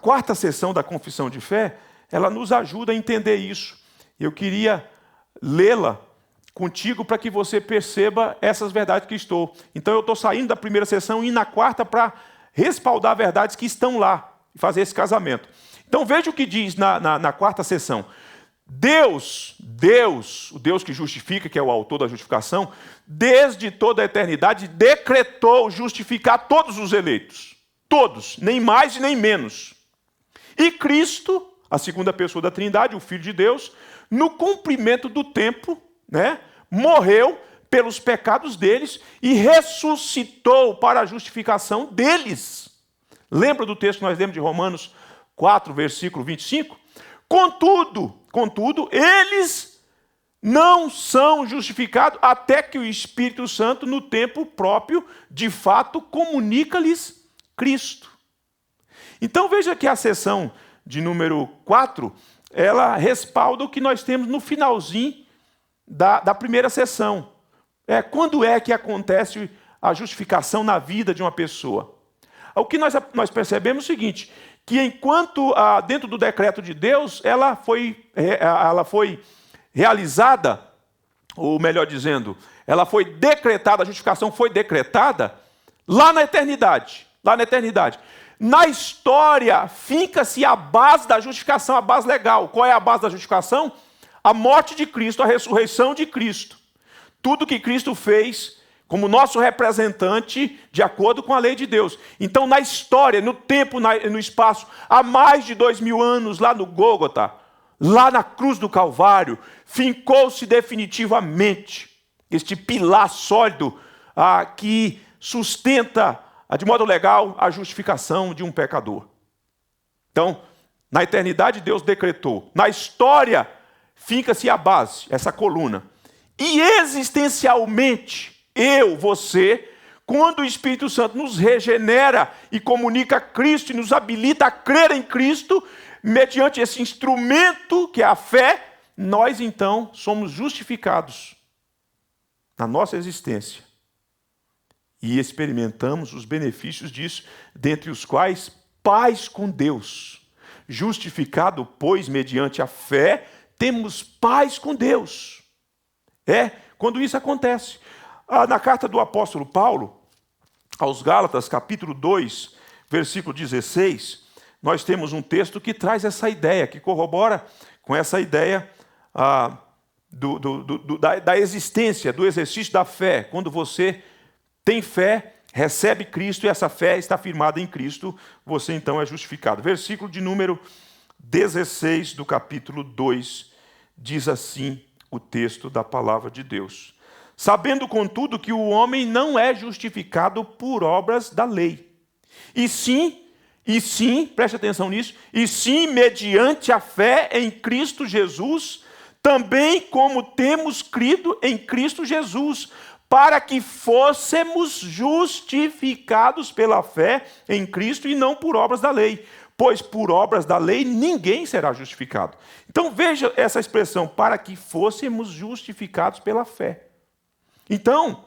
quarta sessão da Confissão de Fé, ela nos ajuda a entender isso. Eu queria lê-la contigo para que você perceba essas verdades que estou. Então eu estou saindo da primeira sessão e indo na quarta para respaldar verdades que estão lá e fazer esse casamento. Então veja o que diz na quarta sessão. Deus, o Deus que justifica, que é o autor da justificação, desde toda a eternidade decretou justificar todos os eleitos. Todos, nem mais e nem menos. E Cristo, a segunda pessoa da Trindade, o Filho de Deus, no cumprimento do tempo, morreu pelos pecados deles e ressuscitou para a justificação deles. Lembra do texto que nós lemos de Romanos 4, versículo 25? Contudo, eles não são justificados até que o Espírito Santo, no tempo próprio, de fato, comunica-lhes Cristo. Então veja que a sessão de número 4, ela respalda o que nós temos no finalzinho da primeira sessão. Quando é que acontece a justificação na vida de uma pessoa? O que nós percebemos é o seguinte, que enquanto dentro do decreto de Deus, ela foi realizada, ou melhor dizendo, ela foi decretada, a justificação foi decretada lá na eternidade. Na história, finca-se a base da justificação, a base legal. Qual é a base da justificação? A morte de Cristo, a ressurreição de Cristo. Tudo que Cristo fez como nosso representante de acordo com a lei de Deus. Então, na história, no tempo, no espaço, há mais de 2000 anos, lá no Gólgota, lá na cruz do Calvário, fincou-se definitivamente este pilar sólido que sustenta, de modo legal, a justificação de um pecador. Então, na eternidade, Deus decretou. Na história, finca-se a base, essa coluna. E existencialmente, você, quando o Espírito Santo nos regenera e comunica Cristo e nos habilita a crer em Cristo, mediante esse instrumento que é a fé, nós então somos justificados na nossa existência. E experimentamos os benefícios disso, dentre os quais paz com Deus. Justificado, pois, mediante a fé, temos paz com Deus. Quando isso acontece. Na carta do apóstolo Paulo, aos Gálatas, capítulo 2, versículo 16, nós temos um texto que traz essa ideia, que corrobora com essa ideia da existência, do exercício da fé. Quando você tem fé, recebe Cristo e essa fé está firmada em Cristo, você então é justificado. Versículo de número 16 do capítulo 2, diz assim o texto da palavra de Deus. Sabendo, contudo, que o homem não é justificado por obras da lei. E sim, preste atenção nisso, e sim, mediante a fé em Cristo Jesus, também como temos crido em Cristo Jesus, para que fôssemos justificados pela fé em Cristo e não por obras da lei. Pois por obras da lei ninguém será justificado. Então veja essa expressão, para que fôssemos justificados pela fé. Então,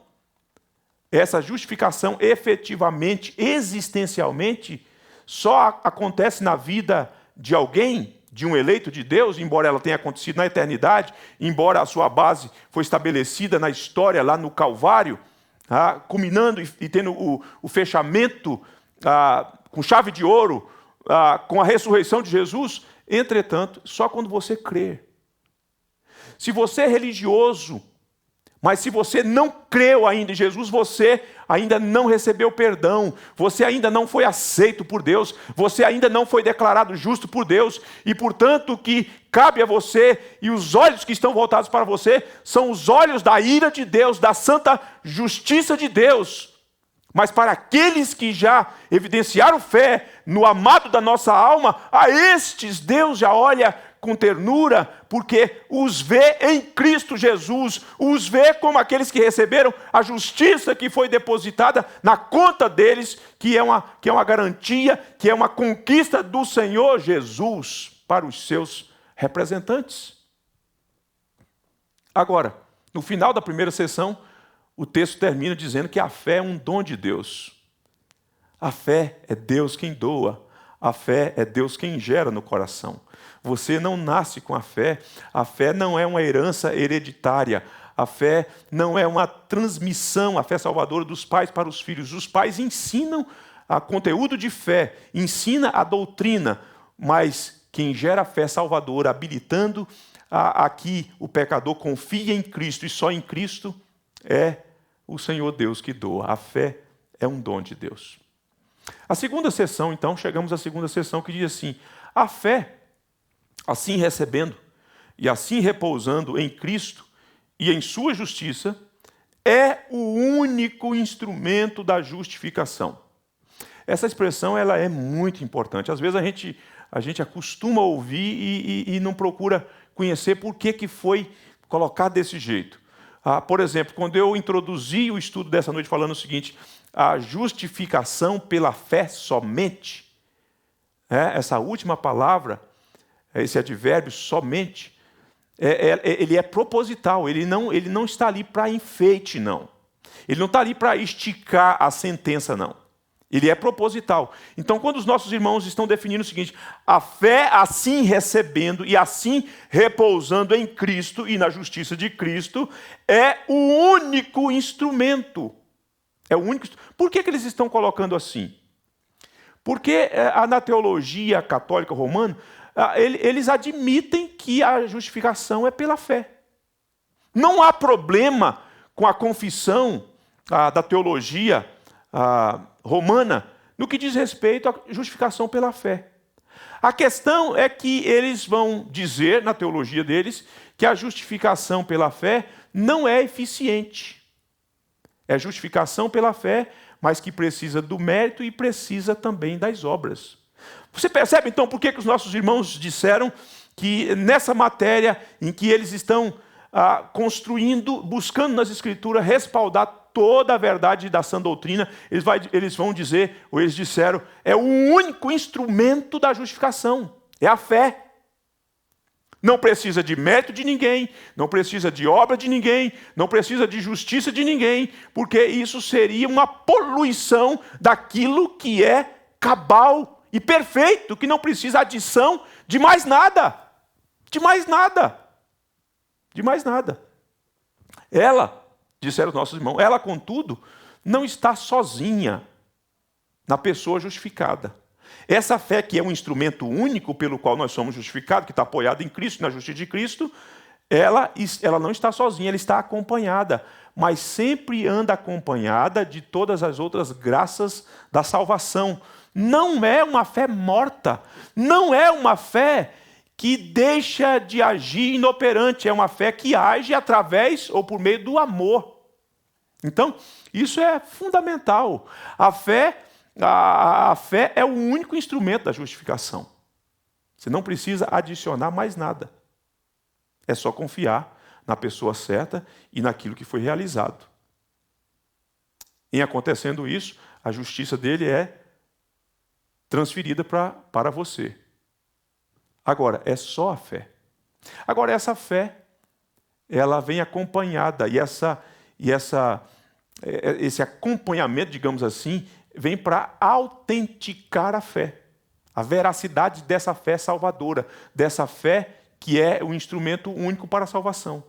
essa justificação efetivamente, existencialmente, só acontece na vida de alguém, de um eleito de Deus, embora ela tenha acontecido na eternidade, embora a sua base foi estabelecida na história lá no Calvário, culminando e tendo o fechamento com chave de ouro, com a ressurreição de Jesus. Entretanto, só quando você crê. Se você é religioso, mas se você não creu ainda em Jesus, você ainda não recebeu perdão, você ainda não foi aceito por Deus, você ainda não foi declarado justo por Deus, e portanto o que cabe a você, e os olhos que estão voltados para você, são os olhos da ira de Deus, da santa justiça de Deus. Mas para aqueles que já evidenciaram fé no amado da nossa alma, a estes Deus já olha com ternura, porque os vê em Cristo Jesus, os vê como aqueles que receberam a justiça que foi depositada na conta deles, que é uma garantia, que é uma conquista do Senhor Jesus para os seus representantes. Agora, no final da primeira sessão, o texto termina dizendo que a fé é um dom de Deus. A fé é Deus quem doa. A fé é Deus quem gera no coração. Você não nasce com a fé não é uma herança hereditária, a fé não é uma transmissão, a fé salvadora dos pais para os filhos. Os pais ensinam a conteúdo de fé, ensina a doutrina, mas quem gera a fé salvadora, habilitando a que o pecador confie em Cristo e só em Cristo, é o Senhor Deus que doa. A fé é um dom de Deus. A segunda sessão, então, chegamos à segunda sessão que diz assim: a fé, assim recebendo e assim repousando em Cristo e em sua justiça, é o único instrumento da justificação. Essa expressão ela é muito importante. Às vezes a gente acostuma a ouvir e não procura conhecer por que foi colocado desse jeito. Por exemplo, quando eu introduzi o estudo dessa noite falando o seguinte: a justificação pela fé somente, essa última palavra, esse advérbio somente, ele é proposital, ele não está ali para enfeite, não. Ele não está ali para esticar a sentença, não. Ele é proposital. Então, quando os nossos irmãos estão definindo o seguinte: a fé assim recebendo e assim repousando em Cristo e na justiça de Cristo, é o único instrumento. É o único. Por que eles estão colocando assim? Porque na teologia católica romana, eles admitem que a justificação é pela fé. Não há problema com a confissão da teologia romana no que diz respeito à justificação pela fé. A questão é que eles vão dizer, na teologia deles, que a justificação pela fé não é eficiente. É justificação pela fé, mas que precisa do mérito e precisa também das obras. Você percebe, então, por que os nossos irmãos disseram que nessa matéria em que eles estão construindo, buscando nas Escrituras, respaldar toda a verdade da sã doutrina, eles vão dizer, ou eles disseram, é o único instrumento da justificação, é a fé. Não precisa de mérito de ninguém, não precisa de obra de ninguém, não precisa de justiça de ninguém, porque isso seria uma poluição daquilo que é cabal e perfeito, que não precisa adição de mais nada. De mais nada. De mais nada. Ela, disseram os nossos irmãos, ela, contudo, não está sozinha na pessoa justificada. Essa fé, que é um instrumento único pelo qual nós somos justificados, que está apoiado em Cristo, na justiça de Cristo, ela não está sozinha, ela está acompanhada, mas sempre anda acompanhada de todas as outras graças da salvação. Não é uma fé morta, não é uma fé que deixa de agir inoperante, é uma fé que age através ou por meio do amor. Então, isso é fundamental. A fé é o único instrumento da justificação. Você não precisa adicionar mais nada. É só confiar na pessoa certa e naquilo que foi realizado. Em acontecendo isso, a justiça dele é transferida para você. Agora, é só a fé. Agora, essa fé, ela vem acompanhada, e esse acompanhamento, digamos assim, vem para autenticar a fé, a veracidade dessa fé salvadora, dessa fé que é o instrumento único para a salvação.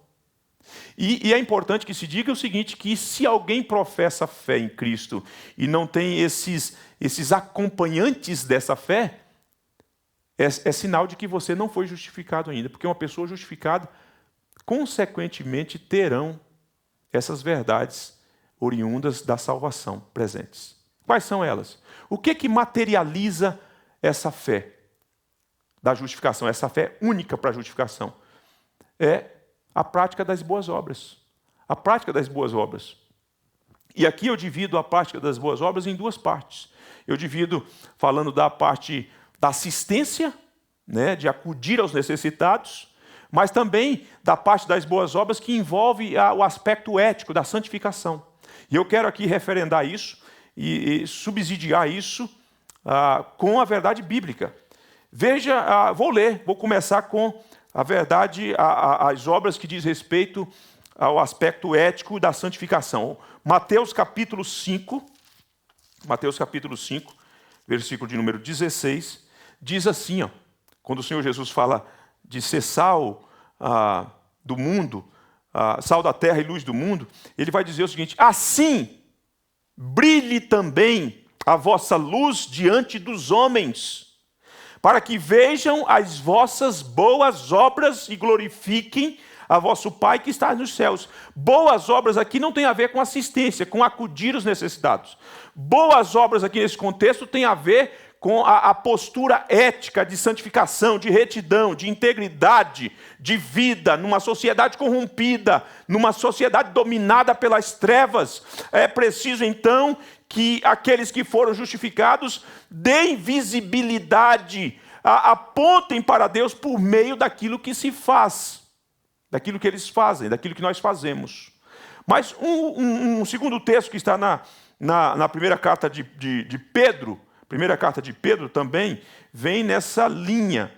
E é importante que se diga o seguinte, que se alguém professa fé em Cristo e não tem esses acompanhantes dessa fé, é sinal de que você não foi justificado ainda, porque uma pessoa justificada, consequentemente, terão essas verdades oriundas da salvação presentes. Quais são elas? O que materializa essa fé da justificação, essa fé única para a justificação? É a prática das boas obras. A prática das boas obras. E aqui eu divido a prática das boas obras em duas partes. Eu divido falando da parte da assistência, né, de acudir aos necessitados, mas também da parte das boas obras que envolve o aspecto ético da santificação. E eu quero aqui referendar isso e subsidiar isso com a verdade bíblica. Veja, vou começar com a verdade, as obras que diz respeito ao aspecto ético da santificação. Mateus capítulo 5, versículo de número 16, diz assim, ó, quando o Senhor Jesus fala de ser sal do mundo, sal da terra e luz do mundo, ele vai dizer o seguinte: assim brilhe também a vossa luz diante dos homens, para que vejam as vossas boas obras e glorifiquem a vosso Pai que está nos céus. Boas obras aqui não tem a ver com assistência, com acudir os necessitados. Boas obras aqui nesse contexto tem a ver com a postura ética de santificação, de retidão, de integridade, de vida, numa sociedade corrompida, numa sociedade dominada pelas trevas. É preciso, então, que aqueles que foram justificados deem visibilidade, apontem para Deus por meio daquilo que se faz, daquilo que eles fazem, daquilo que nós fazemos. Mas um segundo texto que está na primeira carta de Pedro, primeira carta de Pedro também vem nessa linha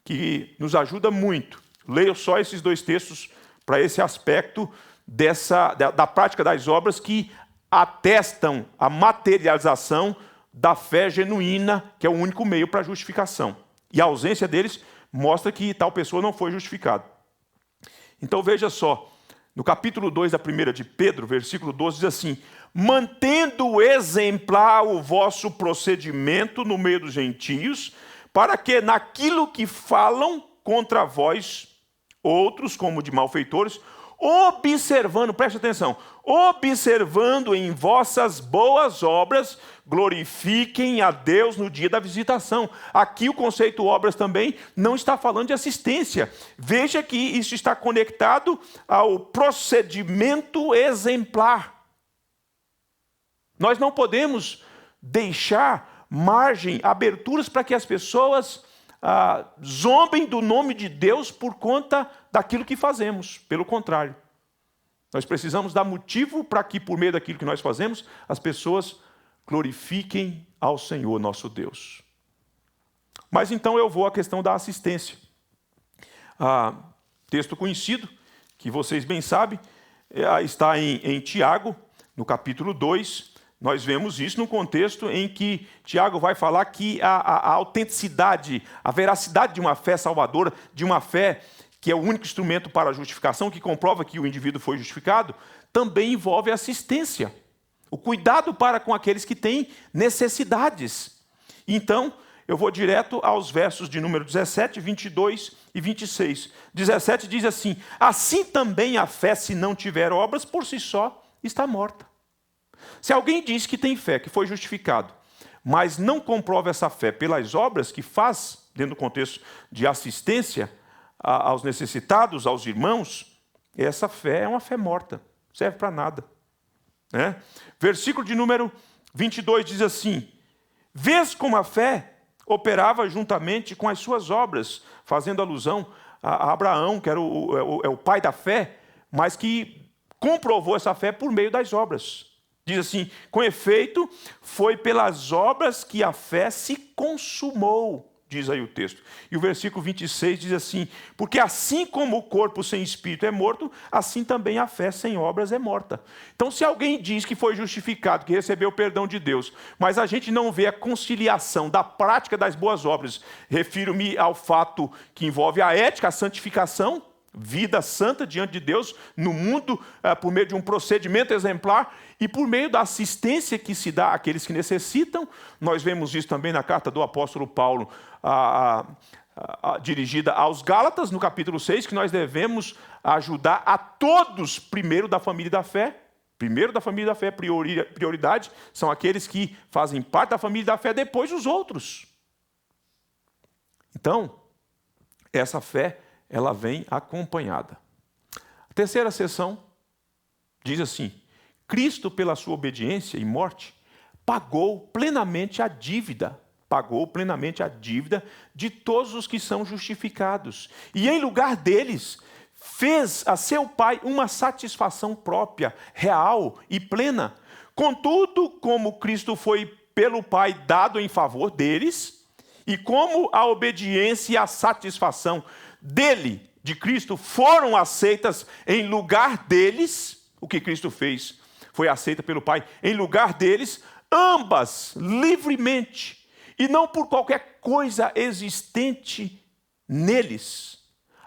que nos ajuda muito. Leio só esses dois textos para esse aspecto da prática das obras que atestam a materialização da fé genuína, que é o único meio para a justificação. E a ausência deles mostra que tal pessoa não foi justificada. Então veja só, no capítulo 2 da primeira de Pedro, versículo 12, diz assim: mantendo exemplar o vosso procedimento no meio dos gentios, para que naquilo que falam contra vós, outros como de malfeitores, observando, preste atenção, observando em vossas boas obras, glorifiquem a Deus no dia da visitação. Aqui o conceito obras também não está falando de assistência. Veja que isso está conectado ao procedimento exemplar. Nós não podemos deixar margem, aberturas para que as pessoas zombem do nome de Deus por conta daquilo que fazemos. Pelo contrário, nós precisamos dar motivo para que, por meio daquilo que nós fazemos, as pessoas glorifiquem ao Senhor nosso Deus. Mas então eu vou à questão da assistência. Texto conhecido, que vocês bem sabem, está em Tiago, no capítulo 2. Nós vemos isso no contexto em que Tiago vai falar que a autenticidade, a veracidade de uma fé salvadora, de uma fé que é o único instrumento para a justificação, que comprova que o indivíduo foi justificado, também envolve assistência. O cuidado para com aqueles que têm necessidades. Então, eu vou direto aos versos de número 17, 22 e 26. 17 diz assim: assim também a fé, se não tiver obras, por si só está morta. Se alguém diz que tem fé, que foi justificado, mas não comprova essa fé pelas obras que faz, dentro do contexto de assistência aos necessitados, aos irmãos, essa fé é uma fé morta, não serve para nada. Né? Versículo de número 22 diz assim: vês como a fé operava juntamente com as suas obras, fazendo alusão a Abraão, que era o pai da fé, mas que comprovou essa fé por meio das obras. Diz assim: com efeito, foi pelas obras que a fé se consumou, diz aí o texto. E o versículo 26 diz assim: porque assim como o corpo sem espírito é morto, assim também a fé sem obras é morta. Então, se alguém diz que foi justificado, que recebeu o perdão de Deus, mas a gente não vê a conciliação da prática das boas obras, refiro-me ao fato que envolve a ética, a santificação, vida santa diante de Deus no mundo, por meio de um procedimento exemplar e por meio da assistência que se dá àqueles que necessitam. Nós vemos isso também na carta do apóstolo Paulo, dirigida aos Gálatas, no capítulo 6, que nós devemos ajudar a todos, primeiro da família da fé. Primeiro da família da fé, prioridade, são aqueles que fazem parte da família da fé, depois os outros. Então, essa fé, ela vem acompanhada. A terceira seção diz assim: Cristo, pela sua obediência e morte, pagou plenamente a dívida de todos os que são justificados. E em lugar deles, fez a seu Pai uma satisfação própria, real e plena. Contudo, como Cristo foi pelo Pai dado em favor deles, e como a obediência e a satisfação dele de Cristo foram aceitas em lugar deles, o que Cristo fez foi aceita pelo Pai em lugar deles, ambas livremente, e não por qualquer coisa existente neles.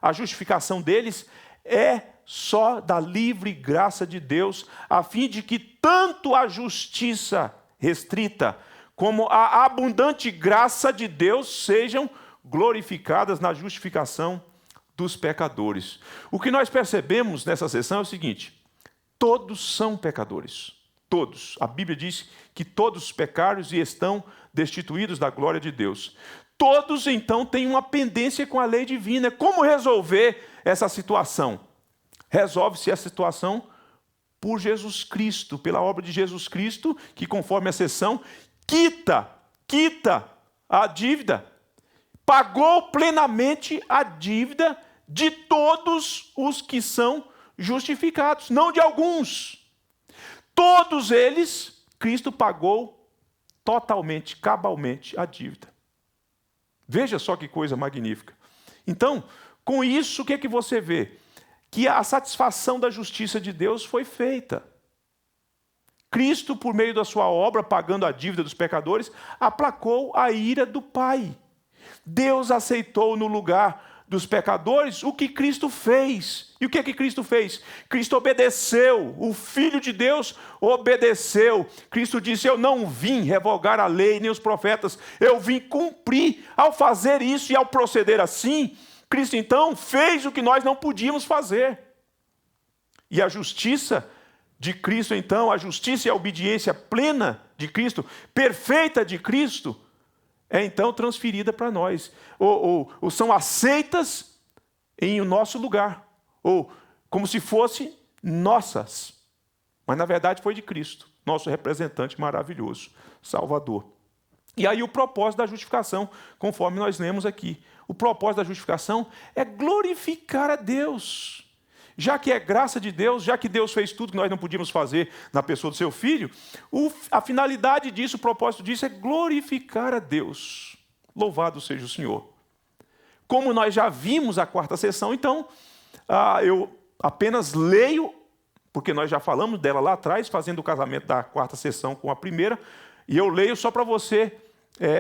A justificação deles é só da livre graça de Deus, a fim de que tanto a justiça restrita como a abundante graça de Deus sejam glorificadas na justificação dos pecadores. O que nós percebemos nessa sessão é o seguinte: todos são pecadores. Todos. A Bíblia diz que todos pecaram e estão destituídos da glória de Deus. Todos, então, têm uma pendência com a lei divina. Como resolver essa situação? Resolve-se essa situação por Jesus Cristo, pela obra de Jesus Cristo, que, conforme a sessão, quita a dívida. Pagou plenamente a dívida de todos os que são justificados, não de alguns. Todos eles, Cristo pagou totalmente, cabalmente a dívida. Veja só que coisa magnífica. Então, com isso, o que é que você vê? Que a satisfação da justiça de Deus foi feita. Cristo, por meio da sua obra, pagando a dívida dos pecadores, aplacou a ira do Pai. Deus aceitou no lugar dos pecadores o que Cristo fez. E o que é que Cristo fez? Cristo obedeceu. O Filho de Deus obedeceu. Cristo disse: eu não vim revogar a lei nem os profetas, eu vim cumprir. Ao fazer isso e ao proceder assim, Cristo então fez o que nós não podíamos fazer. E a justiça de Cristo, então, a justiça e a obediência plena de Cristo, perfeita de Cristo, é então transferida para nós, ou são aceitas em nosso lugar, ou como se fossem nossas, mas na verdade foi de Cristo, nosso representante maravilhoso, Salvador. E aí o propósito da justificação, conforme nós lemos aqui, o propósito da justificação é glorificar a Deus. Já que é graça de Deus, já que Deus fez tudo que nós não podíamos fazer na pessoa do seu Filho, a finalidade disso, o propósito disso é glorificar a Deus. Louvado seja o Senhor. Como nós já vimos a quarta sessão, então, eu apenas leio, porque nós já falamos dela lá atrás, fazendo o casamento da quarta sessão com a primeira, e eu leio só para você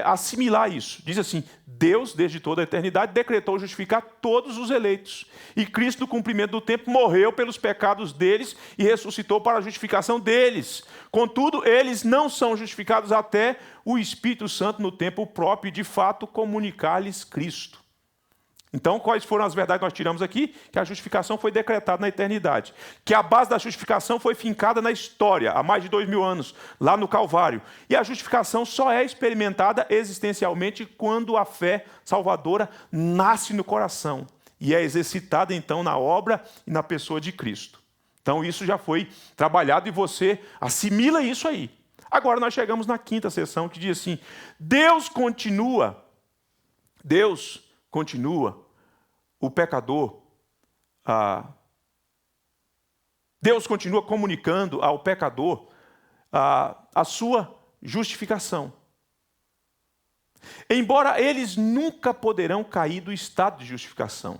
assimilar isso. Diz assim: Deus, desde toda a eternidade, decretou justificar todos os eleitos. E Cristo, no cumprimento do tempo, morreu pelos pecados deles e ressuscitou para a justificação deles. Contudo, eles não são justificados até o Espírito Santo, no tempo próprio, e de fato comunicar-lhes Cristo. Então, quais foram as verdades que nós tiramos aqui? Que a justificação foi decretada na eternidade. Que a base da justificação foi fincada na história, há mais de 2000 anos, lá no Calvário. E a justificação só é experimentada existencialmente quando a fé salvadora nasce no coração. E é exercitada, então, na obra e na pessoa de Cristo. Então, isso já foi trabalhado e você assimila isso aí. Agora, nós chegamos na quinta sessão, que diz assim: Deus continua o pecador, Deus continua comunicando ao pecador a sua justificação. Embora eles nunca poderão cair do estado de justificação.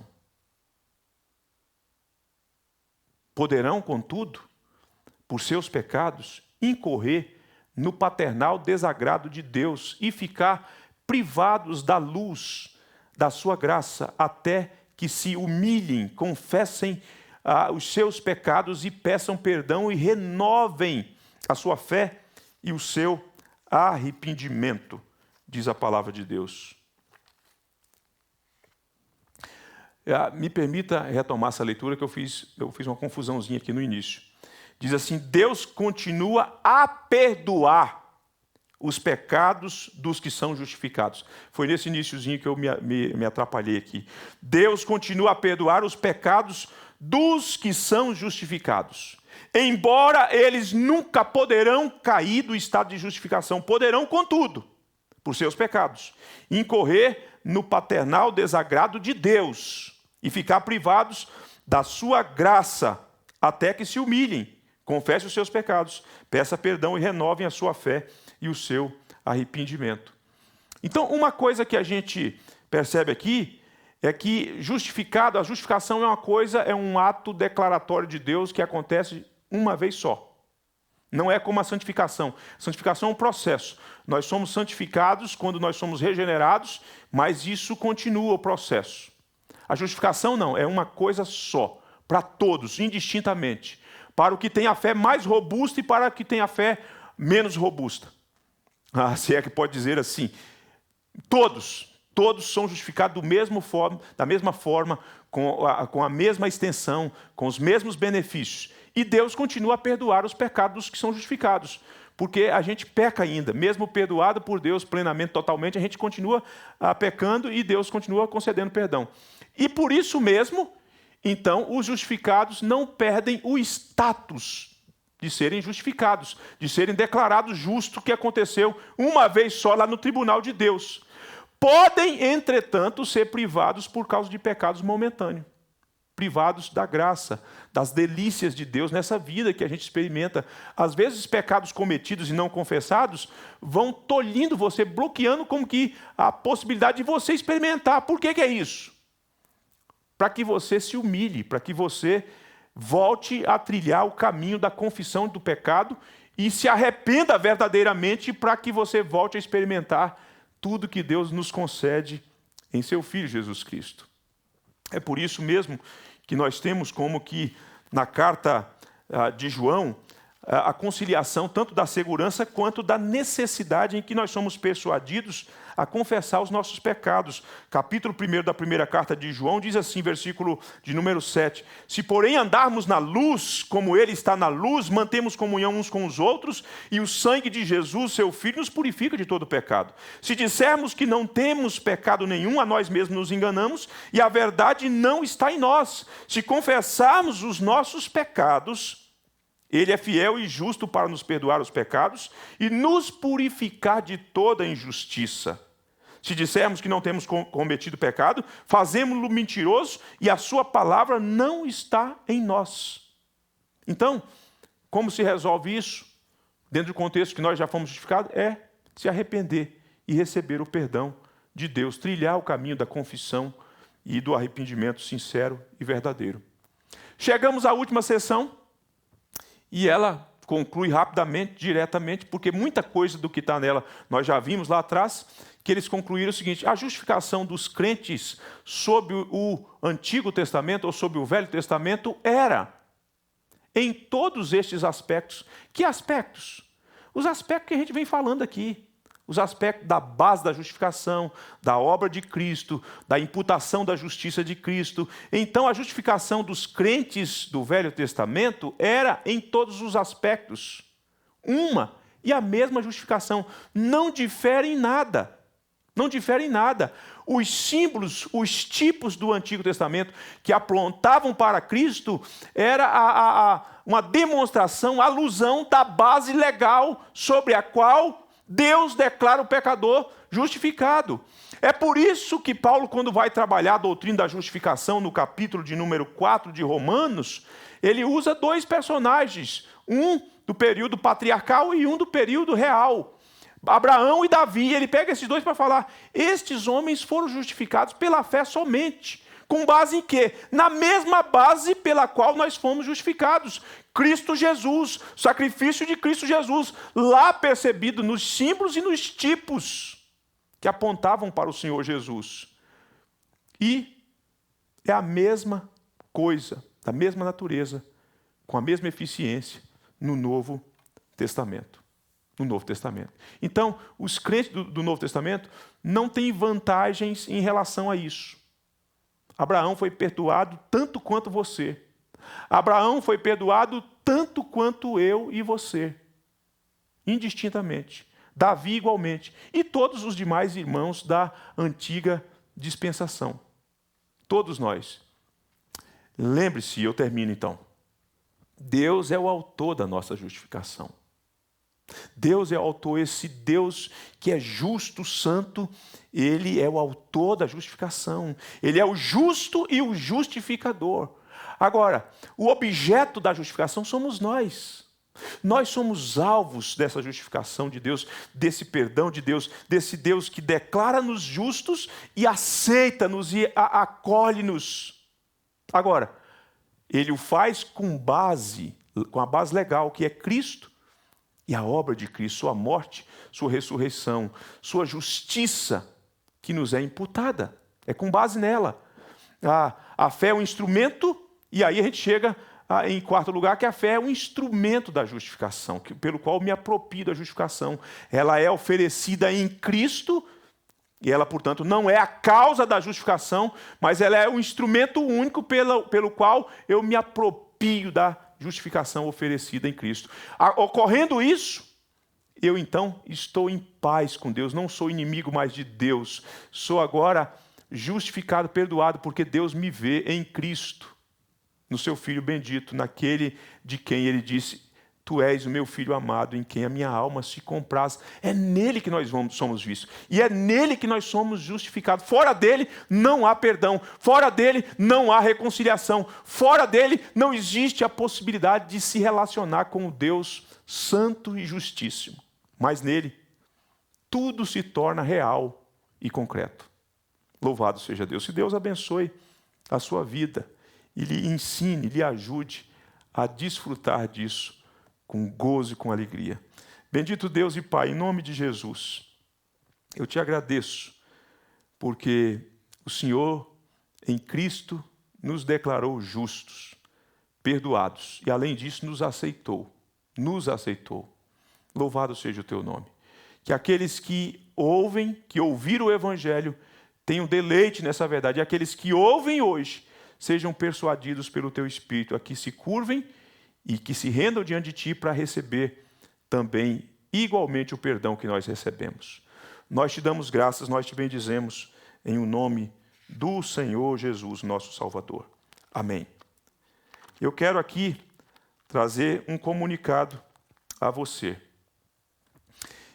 Poderão, contudo, por seus pecados, incorrer no paternal desagrado de Deus e ficar privados da luz da sua graça, até que se humilhem, confessem os seus pecados e peçam perdão e renovem a sua fé e o seu arrependimento, diz a palavra de Deus. Me permita retomar essa leitura, que eu fiz uma confusãozinha aqui no início. Diz assim: Deus continua a perdoar os pecados dos que são justificados. Foi nesse iniciozinho que eu me atrapalhei aqui. Deus continua a perdoar os pecados dos que são justificados. Embora eles nunca poderão cair do estado de justificação, poderão, contudo, por seus pecados, incorrer no paternal desagrado de Deus e ficar privados da sua graça, até que se humilhem, confessem os seus pecados, peçam perdão e renovem a sua fé e o seu arrependimento. Então, uma coisa que a gente percebe aqui é que justificado, a justificação é uma coisa, é um ato declaratório de Deus que acontece uma vez só. Não é como a santificação. A santificação é um processo. Nós somos santificados quando nós somos regenerados, mas isso continua o processo. A justificação não, é uma coisa só, para todos, indistintamente. Para o que tem a fé mais robusta e para o que tem a fé menos robusta. Se é que pode dizer assim. Todos são justificados da mesma forma, com a mesma extensão, com os mesmos benefícios. E Deus continua a perdoar os pecados dos que são justificados. Porque a gente peca ainda, mesmo perdoado por Deus plenamente, totalmente, a gente continua pecando e Deus continua concedendo perdão. E por isso mesmo, então, os justificados não perdem o status de serem justificados, de serem declarados justos, que aconteceu uma vez só lá no tribunal de Deus. Podem, entretanto, ser privados por causa de pecados momentâneos. Privados da graça, das delícias de Deus nessa vida que a gente experimenta. Às vezes, pecados cometidos e não confessados vão tolhindo você, bloqueando como que a possibilidade de você experimentar. Por que é isso? Para que você se humilhe, para que você volte a trilhar o caminho da confissão do pecado e se arrependa verdadeiramente, para que você volte a experimentar tudo que Deus nos concede em seu Filho Jesus Cristo. É por isso mesmo que nós temos como que na carta de João a conciliação tanto da segurança quanto da necessidade em que nós somos persuadidos a confessar os nossos pecados. Capítulo 1 da primeira carta de João diz assim, versículo de número 7. Se porém andarmos na luz, como ele está na luz, mantemos comunhão uns com os outros, e o sangue de Jesus, seu Filho, nos purifica de todo pecado. Se dissermos que não temos pecado nenhum, a nós mesmos nos enganamos, e a verdade não está em nós. Se confessarmos os nossos pecados, ele é fiel e justo para nos perdoar os pecados e nos purificar de toda injustiça. Se dissermos que não temos cometido pecado, fazemos-lo mentiroso e a sua palavra não está em nós. Então, como se resolve isso? Dentro do contexto que nós já fomos justificados, é se arrepender e receber o perdão de Deus, trilhar o caminho da confissão e do arrependimento sincero e verdadeiro. Chegamos à última sessão e ela conclui rapidamente, diretamente, porque muita coisa do que está nela nós já vimos lá atrás, que eles concluíram o seguinte: a justificação dos crentes sob o Antigo Testamento ou sob o Velho Testamento era em todos estes aspectos. Que aspectos? Os aspectos que a gente vem falando aqui. Os aspectos da base da justificação, da obra de Cristo, da imputação da justiça de Cristo. Então, a justificação dos crentes do Velho Testamento era em todos os aspectos. Uma e a mesma justificação. Não difere em nada. Não difere em nada. Os símbolos, os tipos do Antigo Testamento que apontavam para Cristo era uma demonstração, alusão da base legal sobre a qual Deus declara o pecador justificado. É por isso que Paulo, quando vai trabalhar a doutrina da justificação no capítulo de número 4 de Romanos, ele usa dois personagens, um do período patriarcal e um do período real. Abraão e Davi, ele pega esses dois para falar, estes homens foram justificados pela fé somente. Com base em quê? Na mesma base pela qual nós fomos justificados. Cristo Jesus, sacrifício de Cristo Jesus, lá percebido nos símbolos e nos tipos que apontavam para o Senhor Jesus. E é a mesma coisa, da mesma natureza, com a mesma eficiência no Novo Testamento. No Novo Testamento. Então, os crentes do Novo Testamento não têm vantagens em relação a isso. Abraão foi perdoado tanto quanto você. Abraão foi perdoado tanto quanto eu e você. Indistintamente. Davi igualmente. E todos os demais irmãos da antiga dispensação. Todos nós. Lembre-se, eu termino então. Deus é o autor da nossa justificação. Deus é o autor, esse Deus que é justo, santo, ele é o autor da justificação. Ele é o justo e o justificador. Agora, o objeto da justificação somos nós. Nós somos alvos dessa justificação de Deus, desse perdão de Deus, desse Deus que declara-nos justos e aceita-nos e acolhe-nos. Agora, Ele o faz com a base legal, que é Cristo e a obra de Cristo, sua morte, sua ressurreição, sua justiça que nos é imputada. É com base nela. A fé é um instrumento, e aí a gente chega em quarto lugar, que a fé é um instrumento da justificação, pelo qual me aproprio da justificação. Ela é oferecida em Cristo, e ela, portanto, não é a causa da justificação, mas ela é um instrumento único pelo qual eu me aproprio da justificação oferecida em Cristo. Ocorrendo isso, eu então estou em paz com Deus, não sou inimigo mais de Deus, sou agora justificado, perdoado, porque Deus me vê em Cristo, no seu Filho bendito, naquele de quem Ele disse: Tu és o meu Filho amado, em quem a minha alma se compraz. É nele que nós somos vistos. E é nele que nós somos justificados. Fora dele não há perdão. Fora dele não há reconciliação. Fora dele não existe a possibilidade de se relacionar com o Deus santo e justíssimo. Mas nele tudo se torna real e concreto. Louvado seja Deus. Que Deus abençoe a sua vida e lhe ensine, lhe ajude a desfrutar disso com gozo e com alegria. Bendito Deus e Pai, em nome de Jesus, eu te agradeço, porque o Senhor, em Cristo, nos declarou justos, perdoados, e além disso nos aceitou. Louvado seja o teu nome. Que aqueles que ouviram o Evangelho, tenham deleite nessa verdade, e aqueles que ouvem hoje, sejam persuadidos pelo teu Espírito, a que se curvem e que se rendam diante de ti para receber também igualmente o perdão que nós recebemos. Nós te damos graças, nós te bendizemos em o nome do Senhor Jesus, nosso Salvador. Amém. Eu quero aqui trazer um comunicado a você.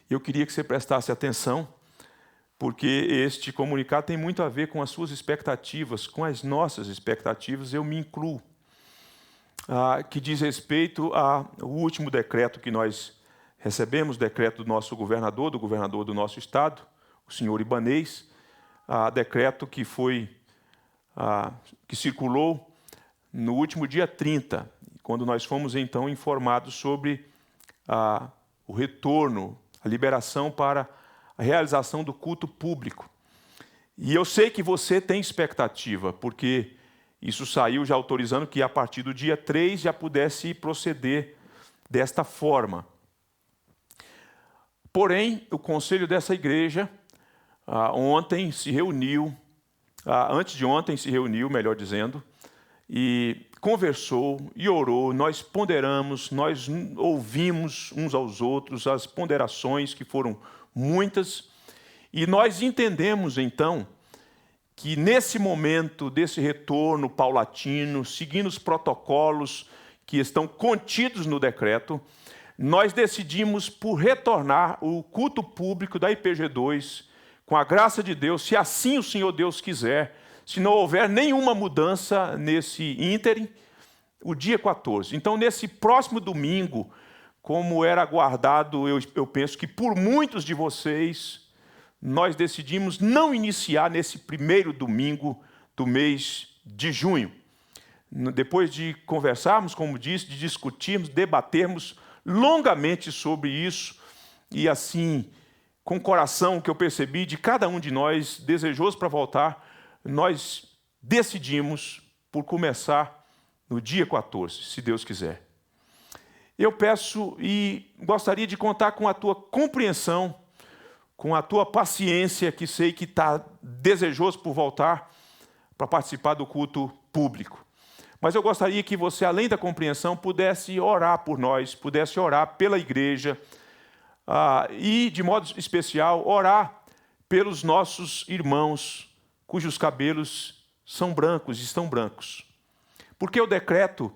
Eu queria que você prestasse atenção, porque este comunicado tem muito a ver com as suas expectativas, com as nossas expectativas, eu me incluo, que diz respeito ao último decreto que nós recebemos, decreto do nosso governador, do governador do nosso estado, o senhor Ibanez, decreto que que circulou no último dia 30, quando nós fomos então informados sobre o retorno, a liberação para a realização do culto público. E eu sei que você tem expectativa, porque isso saiu já autorizando que a partir do dia 3 já pudesse proceder desta forma. Porém, o conselho dessa igreja ontem se reuniu, antes de ontem se reuniu, melhor dizendo, e conversou e orou, nós ponderamos, nós ouvimos uns aos outros as ponderações que foram muitas, e nós entendemos então que nesse momento desse retorno paulatino, seguindo os protocolos que estão contidos no decreto, nós decidimos por retornar o culto público da IPG2, com a graça de Deus, se assim o Senhor Deus quiser, se não houver nenhuma mudança nesse ínterim, o dia 14. Então, nesse próximo domingo, como era aguardado, eu penso que por muitos de vocês, nós decidimos não iniciar nesse primeiro domingo do mês de junho. Depois de conversarmos, como disse, de discutirmos, debatermos longamente sobre isso, e assim, com o coração que eu percebi de cada um de nós, desejoso para voltar, nós decidimos por começar no dia 14, se Deus quiser. Eu peço e gostaria de contar com a tua compreensão, com a tua paciência, que sei que está desejoso por voltar para participar do culto público. Mas eu gostaria que você, além da compreensão, pudesse orar por nós, pudesse orar pela igreja e, de modo especial, orar pelos nossos irmãos cujos cabelos são brancos, estão brancos. Porque o decreto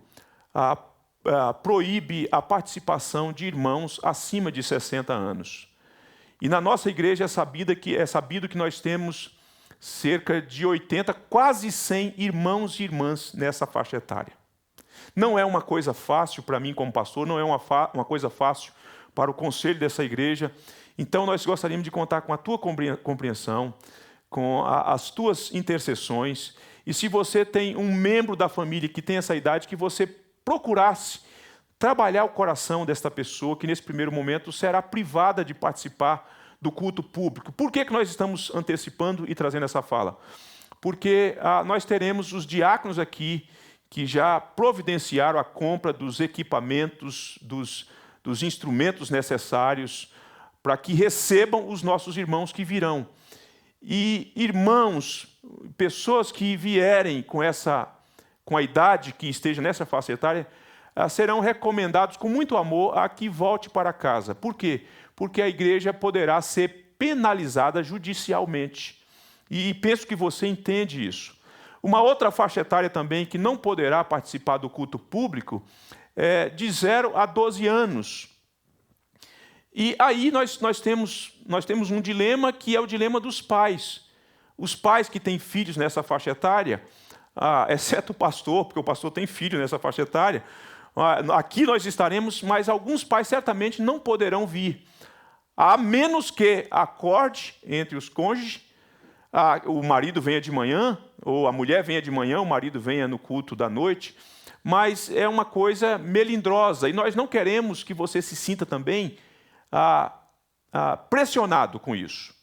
proíbe a participação de irmãos acima de 60 anos. E na nossa igreja é sabido que nós temos cerca de 80, quase 100 irmãos e irmãs nessa faixa etária. Não é uma coisa fácil para mim como pastor, não é uma coisa fácil para o conselho dessa igreja. Então nós gostaríamos de contar com a tua compreensão, com as tuas intercessões. E se você tem um membro da família que tem essa idade, que você procurasse trabalhar o coração desta pessoa, que nesse primeiro momento será privada de participar do culto público. Por que nós estamos antecipando e trazendo essa fala? Porque nós teremos os diáconos aqui que já providenciaram a compra dos equipamentos, dos instrumentos necessários para que recebam os nossos irmãos que virão. E irmãos, pessoas que vierem com a idade que esteja nessa faixa etária, serão recomendados com muito amor a que volte para casa. Por quê? Porque a igreja poderá ser penalizada judicialmente. E penso que você entende isso. Uma outra faixa etária também que não poderá participar do culto público é de 0 a 12 anos. E aí nós temos um dilema que é o dilema dos pais. Os pais que têm filhos nessa faixa etária, exceto o pastor, porque o pastor tem filho nessa faixa etária, aqui nós estaremos, mas alguns pais certamente não poderão vir, a menos que acorde entre os cônjuges, o marido venha de manhã, ou a mulher venha de manhã, o marido venha no culto da noite, mas é uma coisa melindrosa, e nós não queremos que você se sinta também pressionado com isso.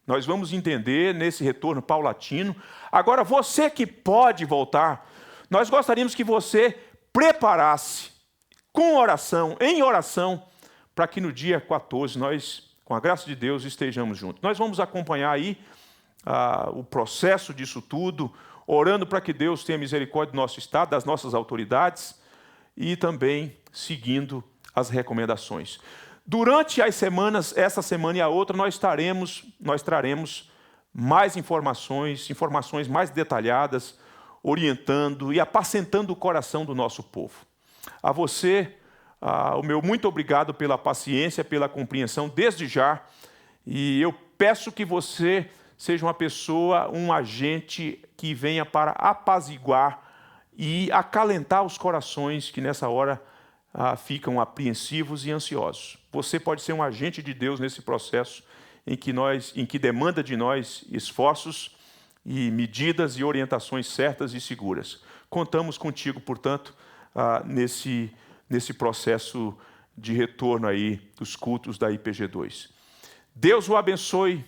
Nós vamos entender nesse retorno paulatino. Agora, você que pode voltar, nós gostaríamos que você preparasse com oração, em oração, para que no dia 14 nós, com a graça de Deus, estejamos juntos. Nós vamos acompanhar aí o processo disso tudo, orando para que Deus tenha misericórdia do nosso Estado, das nossas autoridades e também seguindo as recomendações. Durante as semanas, essa semana e a outra, nós traremos mais informações mais detalhadas, orientando e apacentando o coração do nosso povo. A você, o meu muito obrigado pela paciência, pela compreensão desde já, e eu peço que você seja uma pessoa, um agente que venha para apaziguar e acalentar os corações que nessa hora ficam apreensivos e ansiosos. Você pode ser um agente de Deus nesse processo em que demanda de nós esforços e medidas e orientações certas e seguras. Contamos contigo, portanto, nesse processo de retorno aí dos cultos da IPG2. Deus o abençoe.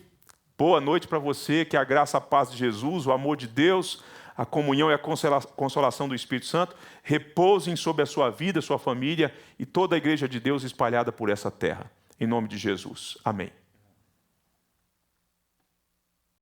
Boa noite para você, que a graça, a paz de Jesus, o amor de Deus, a comunhão e a consolação do Espírito Santo repousem sobre a sua vida, sua família e toda a igreja de Deus espalhada por essa terra. Em nome de Jesus. Amém.